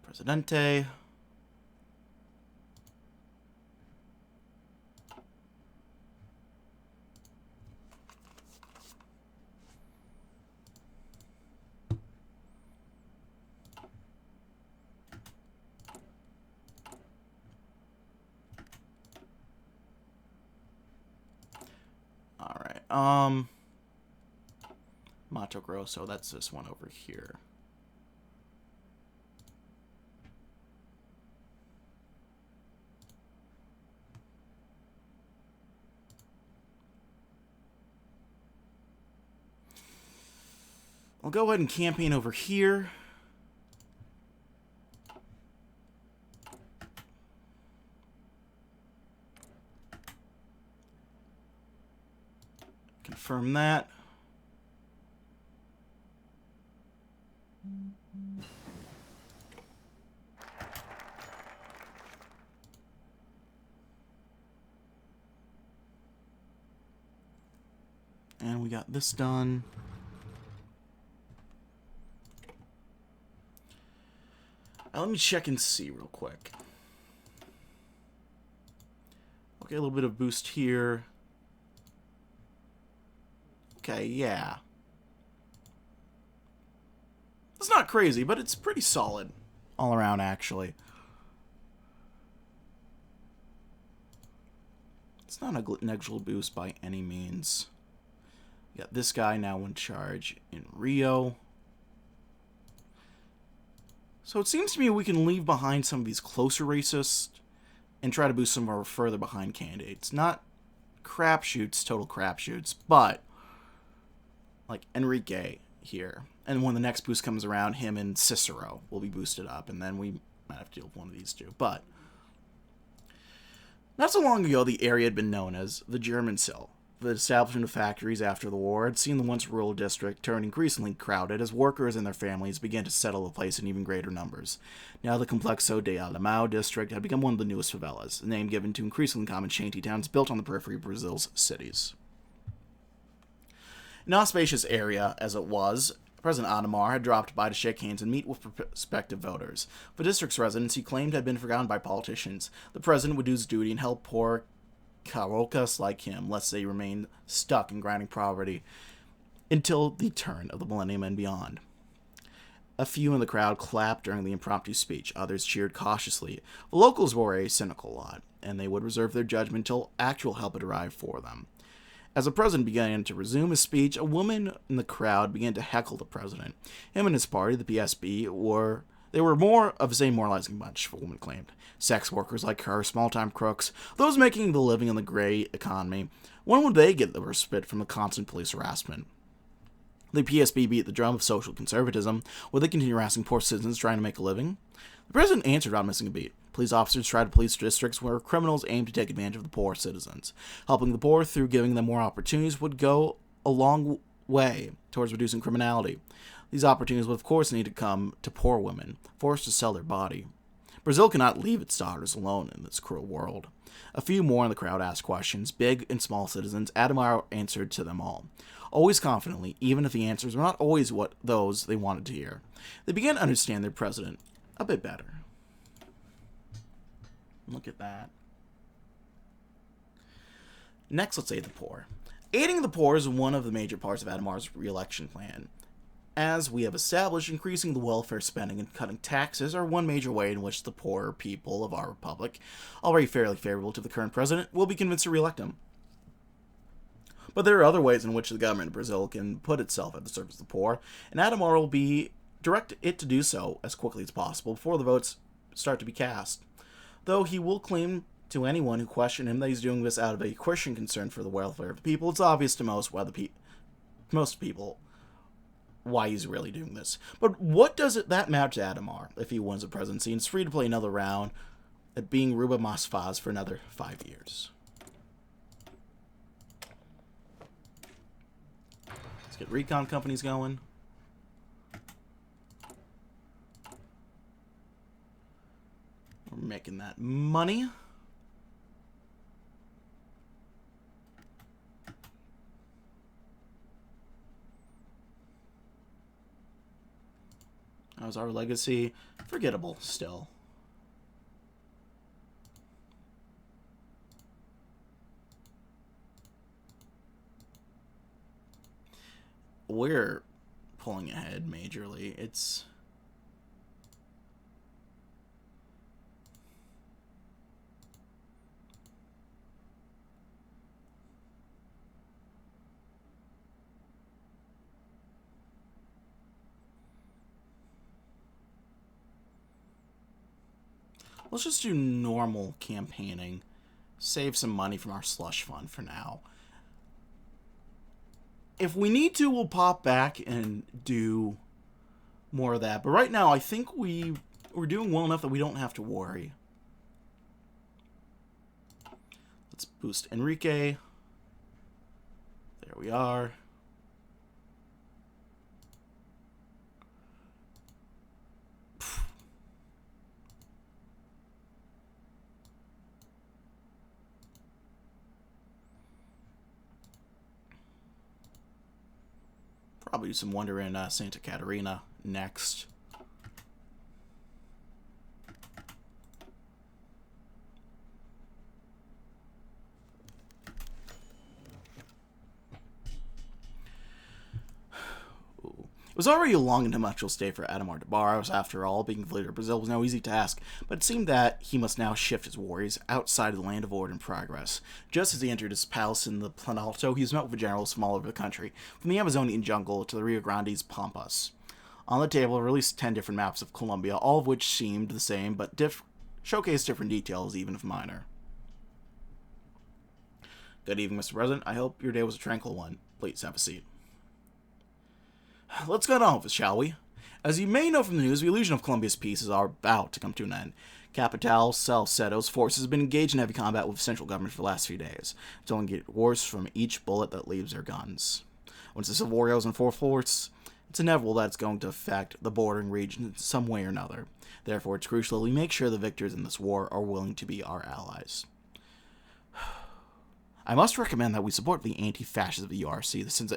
Presidente. Mato Grosso, that's this one over here. I'll go ahead and campaign over here. Confirm that. And we got this done. Now let me check and see real quick. Okay, a little bit of boost here. Okay, yeah. It's not crazy, but it's pretty solid all around, actually. It's not a negligible boost by any means. We got this guy now in charge in Rio. So it seems to me we can leave behind some of these closer racists and try to boost some of our further behind candidates. Not crapshoots, total crapshoots, but like Enrique here. And when the next boost comes around, him and Cicero will be boosted up, and then we might have to deal with one of these two. But not so long ago, the area had been known as the German Sill. The establishment of factories after the war had seen the once rural district turn increasingly crowded as workers and their families began to settle the place in even greater numbers. Now the Complexo de Alemão district had become one of the newest favelas, a name given to increasingly common shanty towns built on the periphery of Brazil's cities. An auspicious area as it was, President Adhemar had dropped by to shake hands and meet with prospective voters. The district's residents he claimed had been forgotten by politicians. The president would do his duty and help poor Carocas like him, lest they remain stuck in grinding poverty until the turn of the millennium and beyond. A few in the crowd clapped during the impromptu speech. Others cheered cautiously. The locals were a cynical lot, and they would reserve their judgment until actual help had arrived for them. As the president began to resume his speech, a woman in the crowd began to heckle the president. Him and his party, the PSB, were more of the same moralizing bunch, the woman claimed. Sex workers like her, small-time crooks, those making the living in the gray economy. When would they get the respite from the constant police harassment? The PSB beat the drum of social conservatism. Would they continue harassing poor citizens trying to make a living? The president answered without missing a beat. Police officers tried to police districts where criminals aimed to take advantage of the poor citizens. Helping the poor through giving them more opportunities would go a long way towards reducing criminality. These opportunities would of course need to come to poor women, forced to sell their body. Brazil cannot leave its daughters alone in this cruel world. A few more in the crowd asked questions, big and small citizens. Adhemar answered to them all, always confidently, even if the answers were not always what those they wanted to hear. They began to understand their president a bit better. Look at that. Next, let's aid the poor. Aiding the poor is one of the major parts of Adhemar's re-election plan. As we have established, increasing the welfare spending and cutting taxes are one major way in which the poorer people of our republic, already fairly favorable to the current president, will be convinced to re-elect him. But there are other ways in which the government of Brazil can put itself at the service of the poor, and Adhemar will direct it to do so as quickly as possible before the votes start to be cast. Though he will claim to anyone who questions him that he's doing this out of a Christian concern for the welfare of the people, it's obvious to most people why he's really doing this. But what does that matter to Adhemar if he wins the presidency and is free to play another round at being Ruba Masfaz for another 5 years? Let's get recon companies going. We're making that money. How's our legacy? Forgettable still. We're pulling ahead majorly. It's Let's just do normal campaigning. Save some money from our slush fund for now. If we need to, we'll pop back and do more of that. But right now, I think we're doing well enough that we don't have to worry. Let's boost Enrique. There we are. Probably do some wonder in Santa Catarina next. It was already a long and tumultuous day for Adhemar de Barros. After all, being the leader of Brazil was no easy task, but it seemed that he must now shift his warriors outside of the land of order and progress. Just as he entered his palace in the Planalto, he was met with generals from all over the country, from the Amazonian jungle to the Rio Grande's pampas. On the table were at least 10 different maps of Colombia, all of which seemed the same, but showcased different details, even if minor. Good evening, Mr. President. I hope your day was a tranquil one. Please have a seat. Let's get on with it, shall we? As you may know from the news, the illusion of Colombia's peace is about to come to an end. Capital Salcedo's forces have been engaged in heavy combat with the central government for the last few days. It's only getting worse from each bullet that leaves their guns. Once the civil war goes in full force, it's inevitable that it's going to affect the bordering region in some way or another. Therefore, it's crucial that we make sure the victors in this war are willing to be our allies. I must recommend that we support the anti-fascists of the URC, since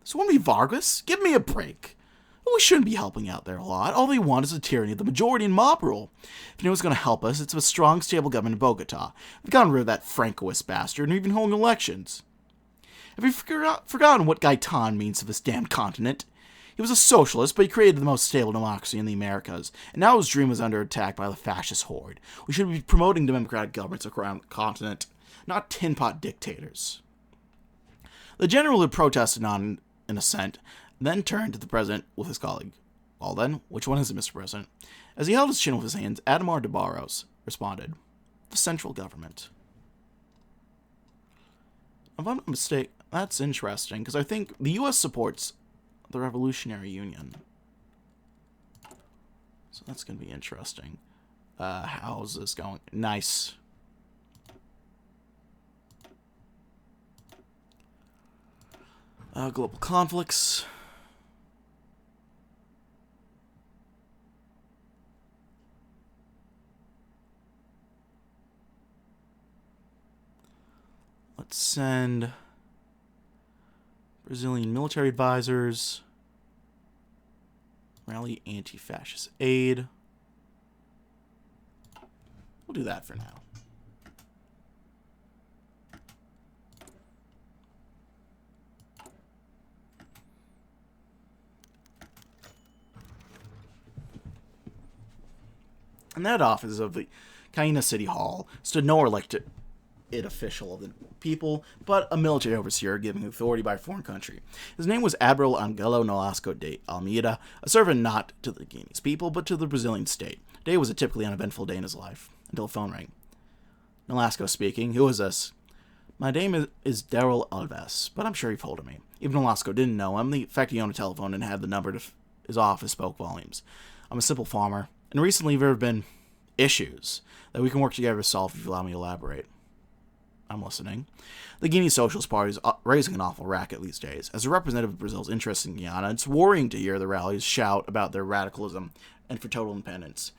this won't be Vargas? Give me a break. We shouldn't be helping out there a lot. All they want is the tyranny of the majority and mob rule. If anyone's going to help us, it's a strong, stable government in Bogota. We've gotten rid of that Francoist bastard and even holding elections. Have you forgotten what Gaitan means to this damned continent? He was a socialist, but he created the most stable democracy in the Americas, and now his dream is under attack by the fascist horde. We should be promoting democratic governments around the continent, not tin-pot dictators. The general had protested on in assent, then turned to the president with his colleague. Well then, which one is it, Mr. President? As he held his chin with his hands, Adhemar de Barros responded, the central government. If I'm not mistaken, that's interesting, because I think the U.S. supports the Revolutionary Union. So that's going to be interesting. How's this going? Nice. Global conflicts. Let's send Brazilian military advisors. Rally anti-fascist aid. We'll do that for now. And that office of the Guinean City Hall stood no elected official of the people, but a military overseer given authority by a foreign country. His name was Admiral Angelo Nolasco de Almeida, a servant not to the Guinean people, but to the Brazilian state. Today was a typically uneventful day in his life, until the phone rang. Nolasco speaking. Who is this? My name is Daryl Alves, but I'm sure you've told me. Even Nolasco didn't know him. The fact he owned a telephone and had the number to his office spoke volumes. I'm a simple farmer, and recently there have been issues that we can work together to solve if you allow me to elaborate. I'm listening. The Guinean Socialist Party is raising an awful racket these days. As a representative of Brazil's interests in Guyana, it's worrying to hear the rallies shout about their radicalism and for total independence.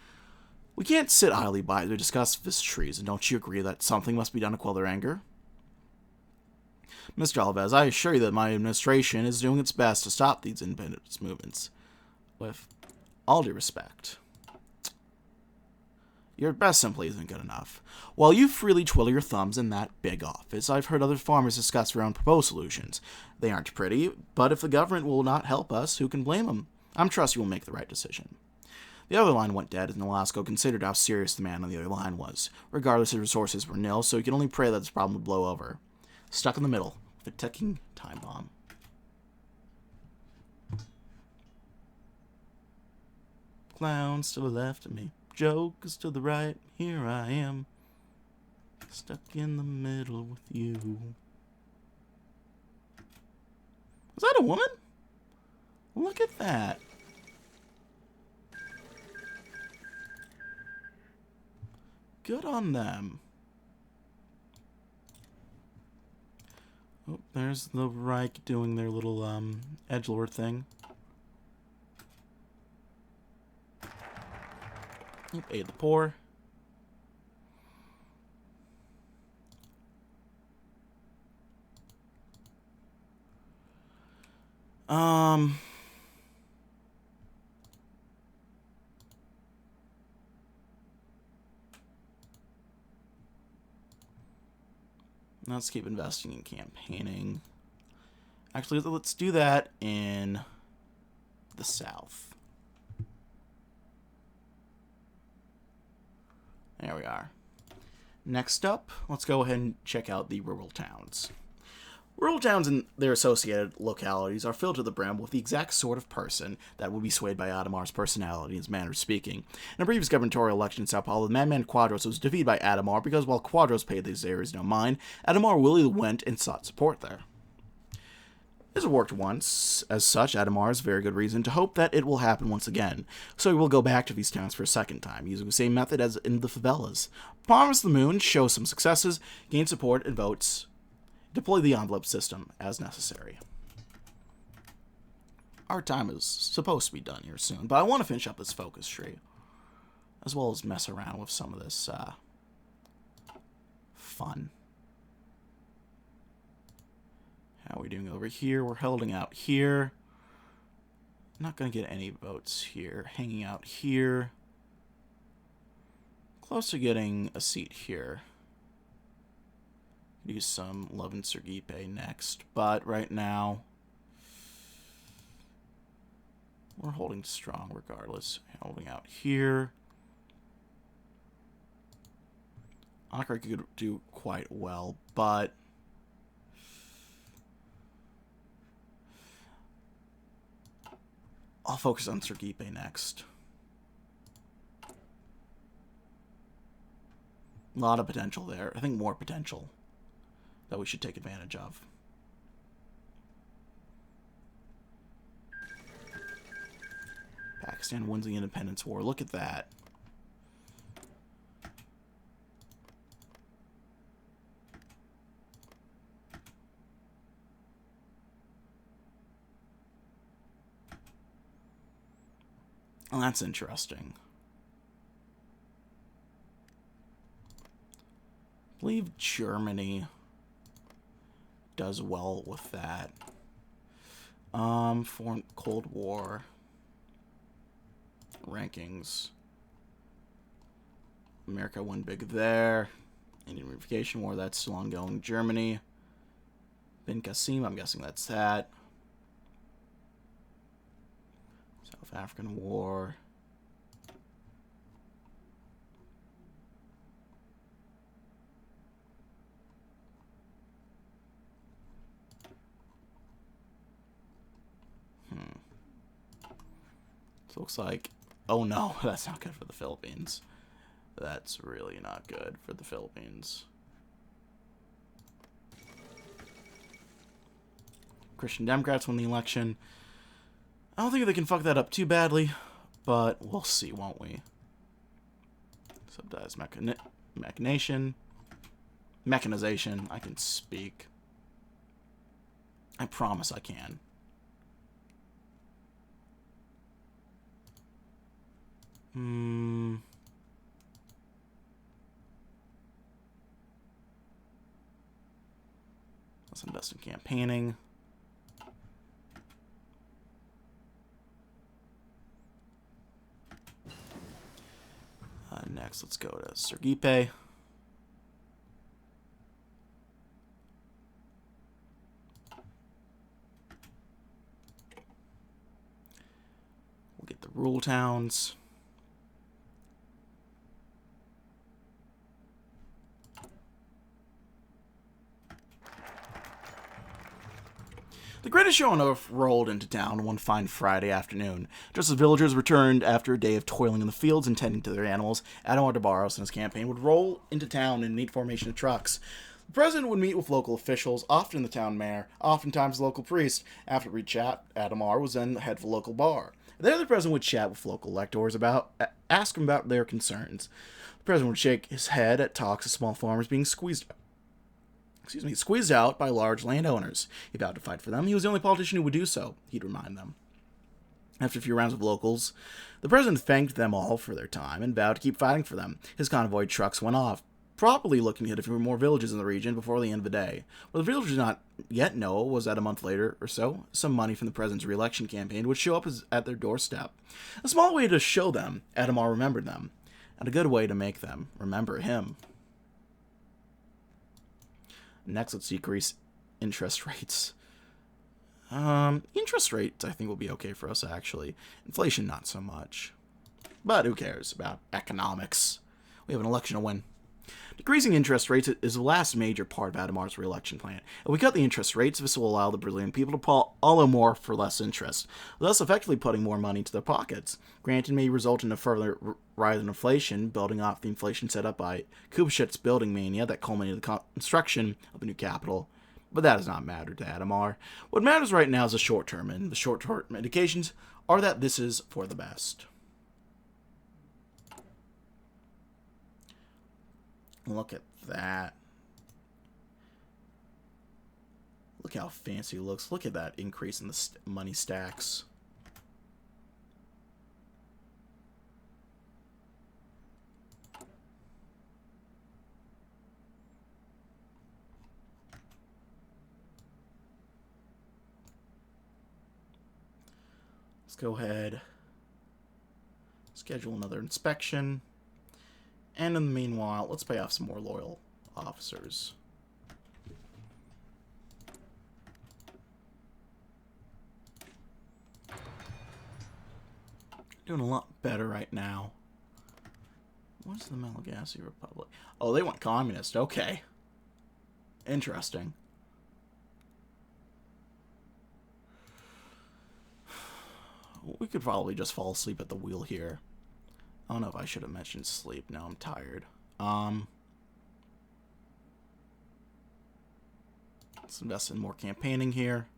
We can't sit idly by to discuss this treason. Don't you agree that something must be done to quell their anger? Mr. Alves, I assure you that my administration is doing its best to stop these independence movements. With all due respect, your best simply isn't good enough. While you freely twiddle your thumbs in that big office, I've heard other farmers discuss their own proposed solutions. They aren't pretty, but if the government will not help us, who can blame them? I'm trust you will make the right decision. The other line went dead as Nolasco considered how serious the man on the other line was. Regardless, his resources were nil, so he could only pray that this problem would blow over. Stuck in the middle, with a ticking time bomb. Clowns to the left of me. joke is to the right. Here I am, stuck in the middle with you. Is that a woman? Look at that. Good on them. Oh, there's the Reich doing their little edgelord thing. Aid the poor. Let's keep investing in campaigning. Actually, let's do that in the south. There we are. Next up, let's go ahead and check out the rural towns. Rural towns and their associated localities are filled to the brim with the exact sort of person that would be swayed by Adhemar's personality and his manner of speaking. In a previous gubernatorial election in Sao Paulo, the madman Quadros was defeated by Adhemar because while Quadros paid these areas no mind, Adhemar willingly went and sought support there. This has worked once. As such, Adhemar has very good reason to hope that it will happen once again, so he will go back to these towns for a second time, using the same method as in the favelas. Promise the moon, show some successes, gain support and votes, deploy the envelope system as necessary. Our time is supposed to be done here soon, but I want to finish up this focus tree, as well as mess around with some of this fun. How are we doing over here? We're holding out here. Not going to get any votes here. Hanging out here. Close to getting a seat here. Use some love and Sergipe next, but right now we're holding strong regardless. Holding out here. Ankara could do quite well, but I'll focus on Sergipe next. A lot of potential there. I think more potential that we should take advantage of. Pakistan wins the independence war. Look at that. Well, that's interesting. I believe Germany does well with that. Foreign Cold War rankings. America won big there. Indian Reunification War, that's still ongoing. Germany. Bin Qasim, I'm guessing that's that. South African War. So looks like, oh no, that's not good for the Philippines. That's really not good for the Philippines. Christian Democrats win the election. I don't think they can fuck that up too badly, but we'll see, won't we? Subsidized mechanization. I can speak. I promise I can. Let's invest in campaigning. Next, let's go to Sergipe. We'll get the rural towns. The greatest show on earth rolled into town one fine Friday afternoon. Just as villagers returned after a day of toiling in the fields and tending to their animals, Adhemar and his campaign would roll into town in neat formation of trucks. The president would meet with local officials, often the town mayor, oftentimes the local priest. After we chat, Adhemar was then head for the local bar. There the president would chat with local electors ask them about their concerns. The president would shake his head at talks of small farmers being squeezed out by large landowners. He vowed to fight for them. He was the only politician who would do so, he'd remind them. After a few rounds of locals, the president thanked them all for their time and vowed to keep fighting for them. His convoy trucks went off, probably looking to hit a few more villages in the region before the end of the day. What the villagers did not yet know was that a month later or so, some money from the president's re-election campaign would show up at their doorstep. A small way to show them Adhemar remembered them, and a good way to make them remember him. Next, let's decrease interest rates. Interest rates, I think, will be okay for us, actually. Inflation, not so much. But who cares about economics? We have an election to win. Decreasing interest rates is the last major part of Adhemar's re-election plan. If we cut the interest rates, this will allow the Brazilian people to borrow more for less interest, thus effectively putting more money into their pockets. Granted, may result in a further rise in inflation, building off the inflation set up by Kupchit's building mania that culminated the construction of the new capital. But that does not matter to Adhemar. What matters right now is the short term, and the short term indications are that this is for the best. Look at that. Look how fancy it looks. Look at that increase in the money stacks. Let's go ahead. Schedule another inspection. And in the meanwhile, let's pay off some more loyal officers. Doing a lot better right now. What's the Malagasy Republic? Oh, they went communist. Okay. Interesting. We could probably just fall asleep at the wheel here. I don't know if I should have mentioned sleep. Now I'm tired. Let's invest in more campaigning here.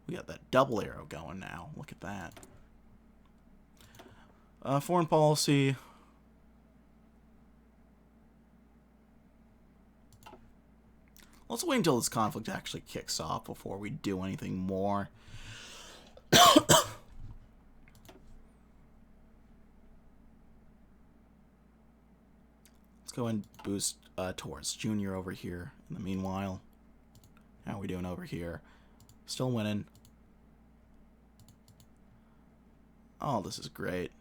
We got that double arrow going now. Look at that. Foreign policy. Let's wait until this conflict actually kicks off before we do anything more. Let's go and boost Taurus Jr. over here in the meanwhile. How are we doing over here? Still winning. Oh, this is great.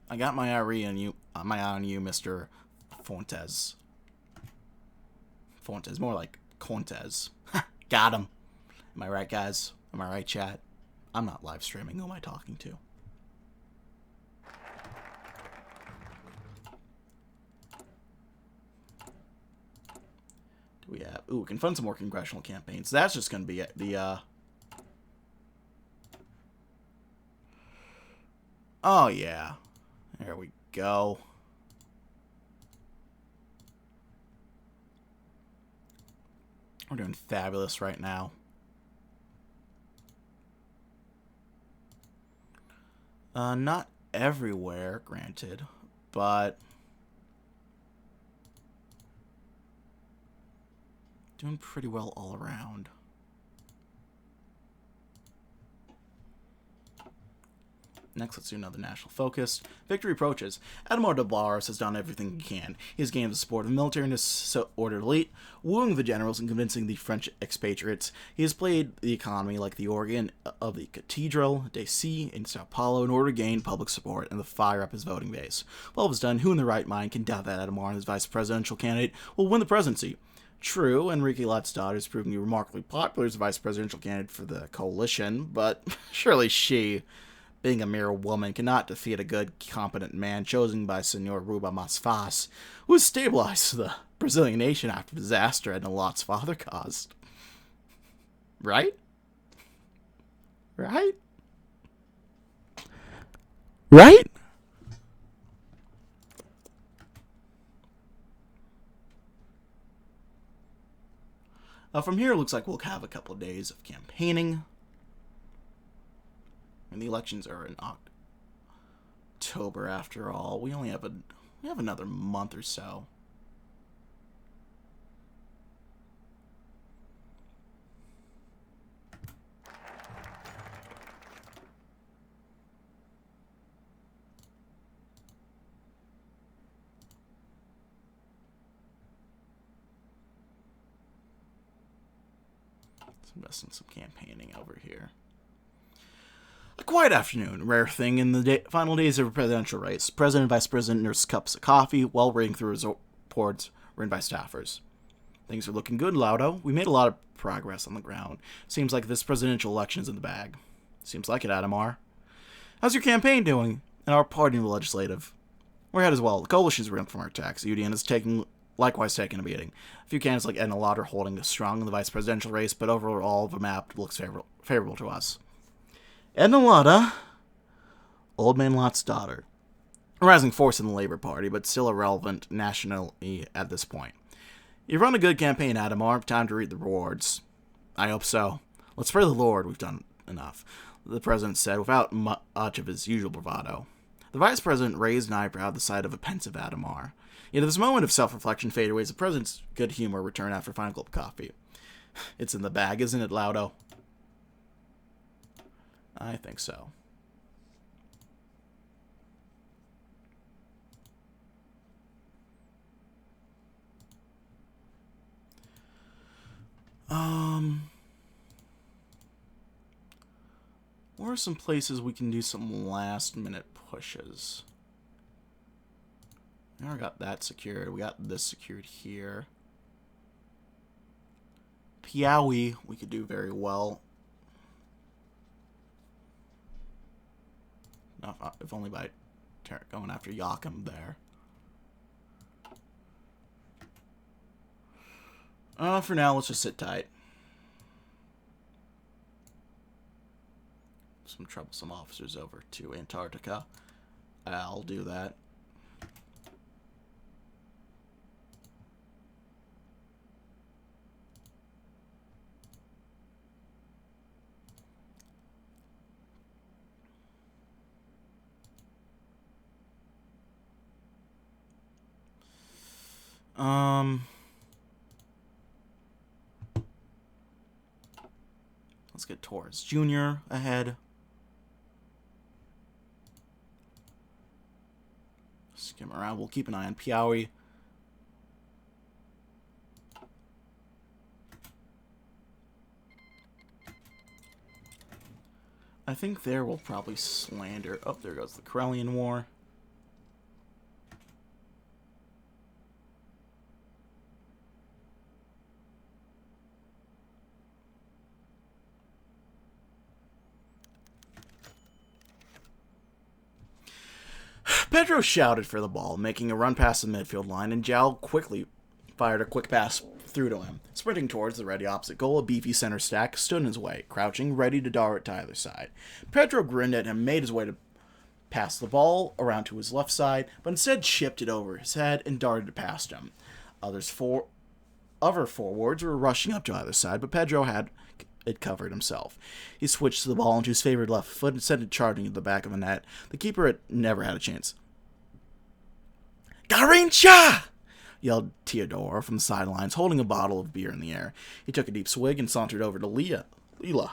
I got my eye on you, Mr. Fontes. Fontes, more like Contes. Got him. Am I right, guys? Am I right, chat? I'm not live streaming. Who am I talking to? Do we have? Ooh, we can fund some more congressional campaigns. That's just going to be the. Oh yeah. There we go. We're doing fabulous right now. Not everywhere, granted, but doing pretty well all around. Next, let's do another national focus. Victory approaches. Adhemar has done everything he can. He has gained the support of the military and his ordered elite, wooing the generals and convincing the French expatriates. He has played the economy like the organ of the Cathedral de C in Sao Paulo in order to gain public support and to fire up his voting base. Well, it was done. Who in their right mind can doubt that Adhemar and his vice presidential candidate will win the presidency? True, Enrique Lot's daughter is proving to be remarkably popular as a vice presidential candidate for the coalition, but surely she, being a mere woman, cannot defeat a good, competent man chosen by Senor Ruba Masfas, who has stabilized the Brazilian nation after the disaster Edna Lot's father caused. Right? Right? Right? From here, it looks like we'll have a couple of days of campaigning. And the elections are in October, after all. We only have another month or so. Let's invest in some campaigning over here. A quiet afternoon, rare thing in the final days of a presidential race. President and Vice President nurse cups of coffee while reading through his reports written by staffers. Things are looking good, Laudo. We made a lot of progress on the ground. Seems like this presidential election is in the bag. Seems like it, Adhemar. How's your campaign doing? And our party in the legislative? We're ahead as well. The coalition's ripped from our attacks. UDN is likewise taking a beating. A few candidates like Edna Lott are holding us strong in the vice presidential race, but overall the map looks favorable to us. Edna Lott, Old Man Lott's daughter. A rising force in the Labour Party, but still irrelevant nationally at this point. You've run a good campaign, Adhemar. Time to reap the rewards. I hope so. Let's pray the Lord we've done enough, the president said without much of his usual bravado. The vice president raised an eyebrow at the sight of a pensive Adhemar. Yet as this moment of self-reflection faded away, the president's good humor returned after a final cup of coffee. It's in the bag, isn't it, Laudo? I think so. Where are some places we can do some last-minute pushes? We already got that secured. We got this secured here. Piaui, we could do very well. If only by going after Yakum there. For now, let's just sit tight. Some troublesome officers over to Antarctica. I'll do that. Let's get Torres Jr. ahead. Skim around. We'll keep an eye on Piaui. I think there we'll probably slander. Oh, there goes the Corellian War. Pedro shouted for the ball, making a run past the midfield line, and Jal quickly fired a quick pass through to him. Sprinting towards the ready opposite goal, a beefy center stack stood in his way, crouching, ready to dart to either side. Pedro grinned at him, made his way to pass the ball around to his left side, but instead chipped it over his head and darted past him. Other forwards were rushing up to either side, but Pedro had it covered himself. He switched the ball into his favored left foot and sent it charging to the back of the net. The keeper had never had a chance. Garincha! Yelled Teodoro from the sidelines, holding a bottle of beer in the air. He took a deep swig and sauntered over to Leela, who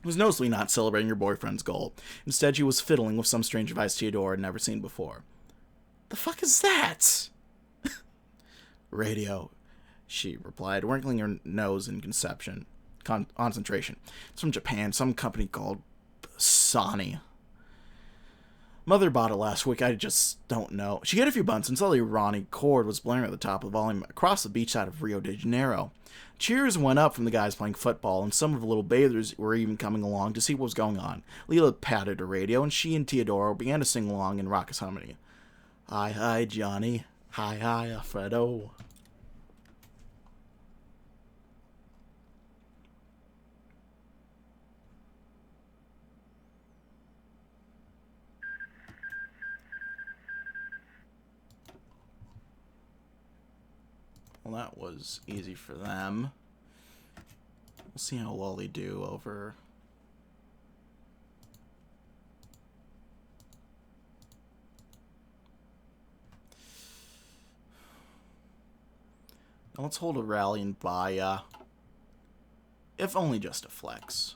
was noticeably not celebrating her boyfriend's goal. Instead, she was fiddling with some strange device Teodoro had never seen before. The fuck is that? Radio, she replied, wrinkling her nose in concentration. It's from Japan, some company called Sony. Mother bought it last week, I just don't know. She had a few buns, and suddenly Ronnie Cord was blaring at the top of the volume across the beach side of Rio de Janeiro. Cheers went up from the guys playing football, and some of the little bathers were even coming along to see what was going on. Leela patted her radio, and she and Teodoro began to sing along in raucous harmony. Hi, hi, Johnny. Hi, hi, Alfredo. Well, that was easy for them. We'll see how well they do over... Now let's hold a rally in Baya. If only just a flex.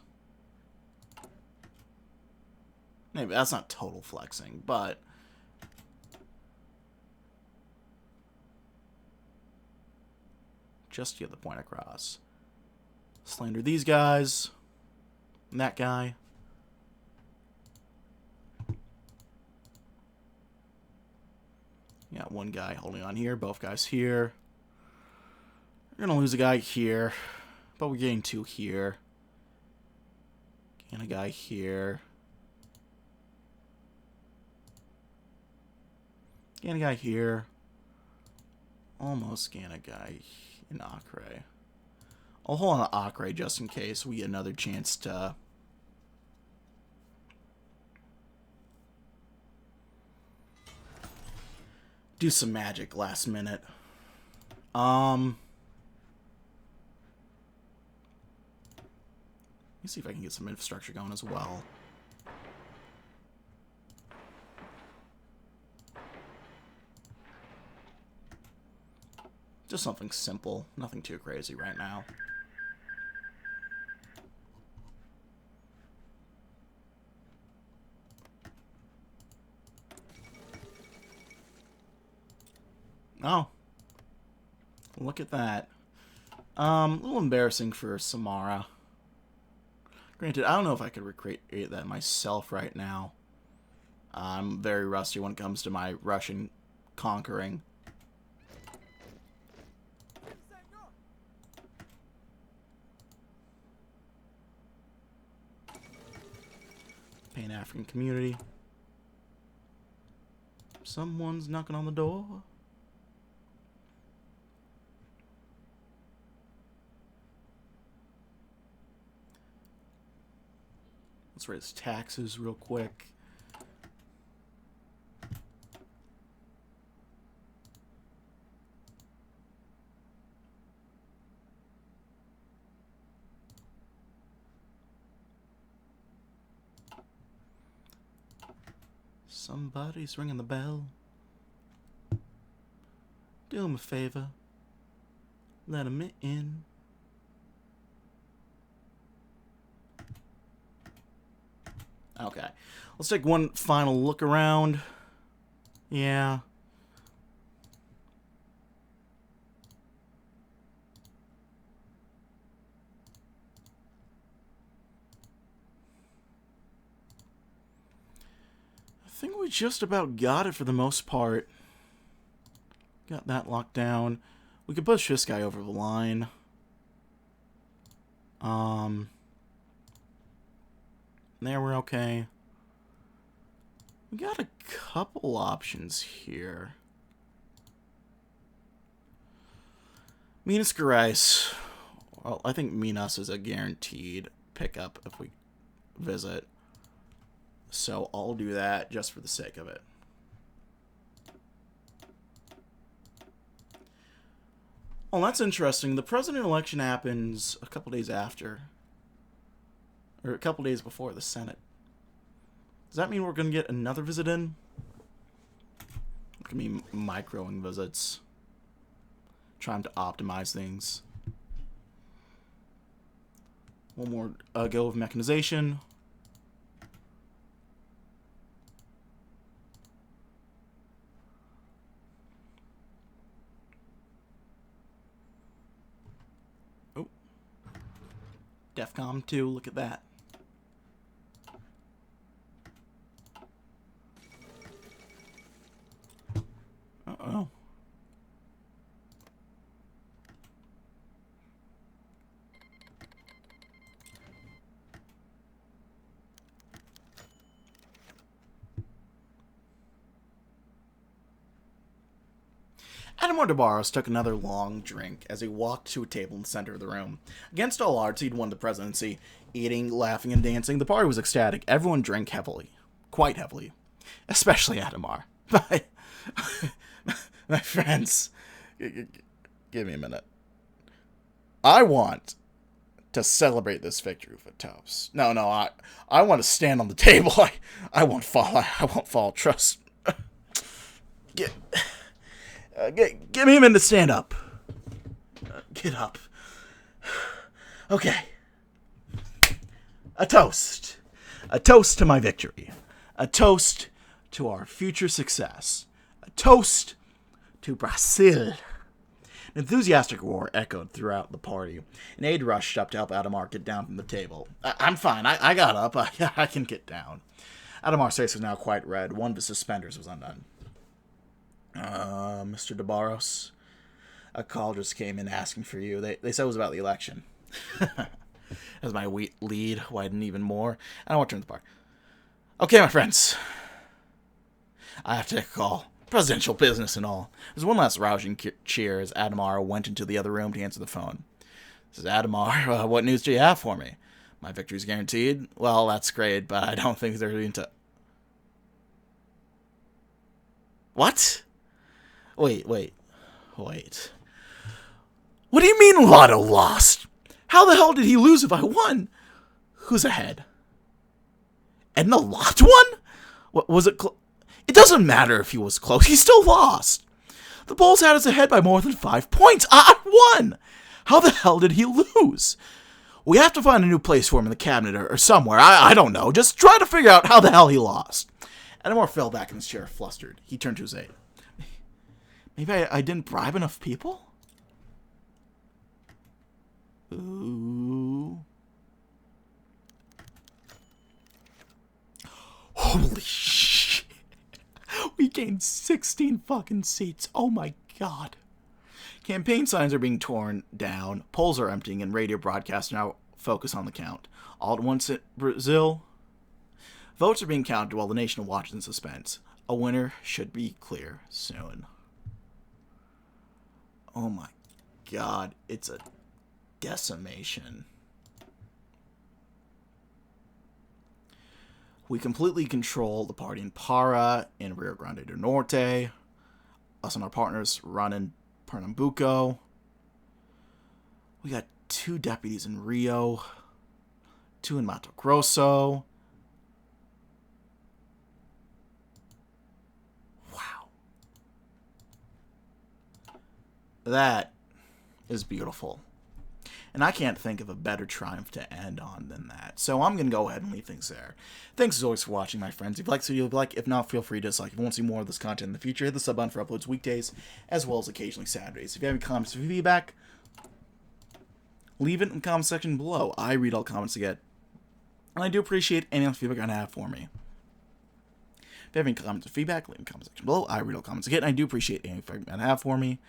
Maybe that's not total flexing, but... just to get the point across. Slander these guys. And that guy. Got one guy holding on here, both guys here. We're gonna lose a guy here, but we're getting two here. And a guy here. And a guy here. Almost scan a guy in Acre. I'll hold on to Acre just in case we get another chance to... do some magic last minute. Let me see if I can get some infrastructure going as well. Just something simple. Nothing too crazy right now. Oh. Look at that. A little embarrassing for Samara. Granted, I don't know if I could recreate that myself right now. I'm very rusty when it comes to my Russian conquering. Pan-African community. Someone's knocking on the door. Let's raise taxes real quick. Somebody's ringing the bell. Do him a favor. Let him in. Okay. Let's take one final look around. Yeah. I think we just about got it for the most part. Got that locked down. We could push this guy over the line. There, we're okay. We got a couple options here. Minas Gerais. Well, I think Minas is a guaranteed pickup if we visit. So I'll do that just for the sake of it. Oh, that's interesting. The president election happens a couple days after. Or a couple days before the Senate. Does that mean we're going to get another visit in? It can be microing visits. Trying to optimize things. One more go of mechanization. Oh. DEFCON 2, look at that. Uh-oh. Adhemar DeBarros took another long drink as he walked to a table in the center of the room. Against all odds, he'd won the presidency. Eating, laughing, and dancing, the party was ecstatic. Everyone drank heavily. Quite heavily. Especially Adhemar. My friends, Give me a minute. I want to celebrate this victory with a toast. No, I want to stand on the table. I won't fall. I won't fall. Trust. Give me a minute to stand up. Get up. Okay. A toast. A toast to my victory. A toast to our future success. A toast to Brazil. An enthusiastic roar echoed throughout the party. An aide rushed up to help Adhemar get down from the table. I'm fine. I got up. I can get down. Adhemar's face was now quite red. One of his suspenders was undone. Mr. DeBarros, a call just came in asking for you. They said it was about the election. As my lead widened even more, I don't want to turn the bar. Okay, my friends. I have to take a call. Presidential business and all. There's one last rousing cheer as Adhemar went into the other room to answer the phone. This is Adhemar. What news do you have for me? My victory's guaranteed? Well, that's great, but I don't think they're going to... What? Wait. What do you mean Lotto lost? How the hell did he lose if I won? Who's ahead? Edna Lot won? What was it? It doesn't matter if he was close. He still lost. The Bulls had us ahead by more than 5 points. I won. How the hell did he lose? We have to find a new place for him in the cabinet or somewhere. I don't know. Just try to figure out how the hell he lost. Adhemar fell back in his chair, flustered. He turned to his aide. Maybe I didn't bribe enough people? Ooh. Holy shit. We gained 16 fucking seats. Oh my god. Campaign signs are being torn down, polls are emptying, and radio broadcasts now focus on the count. All at once in Brazil, votes are being counted while the nation watches in suspense. A winner should be clear soon. Oh my god, it's a decimation. We completely control the party in Para, in Rio Grande do Norte. Us and our partners run in Pernambuco. We got 2 deputies in Rio, 2 in Mato Grosso. Wow. That is beautiful. And I can't think of a better triumph to end on than that. So I'm going to go ahead and leave things there. Thanks as always for watching, my friends. If you like this video, like. If not, feel free to dislike. If you want to see more of this content in the future, hit the sub button for uploads weekdays, as well as occasionally Saturdays. If you have any comments or feedback, leave it in the comment section below. I read all comments I get. And I do appreciate any feedback I have for me. If you have any comments or feedback, leave in the comment section below. I read all comments I get, and I do appreciate any feedback I have for me.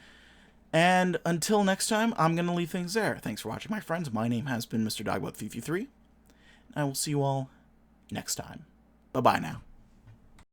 And until next time, I'm going to leave things there. Thanks for watching, my friends. My name has been Mr. Dogbot333. And I will see you all next time. Bye-bye now.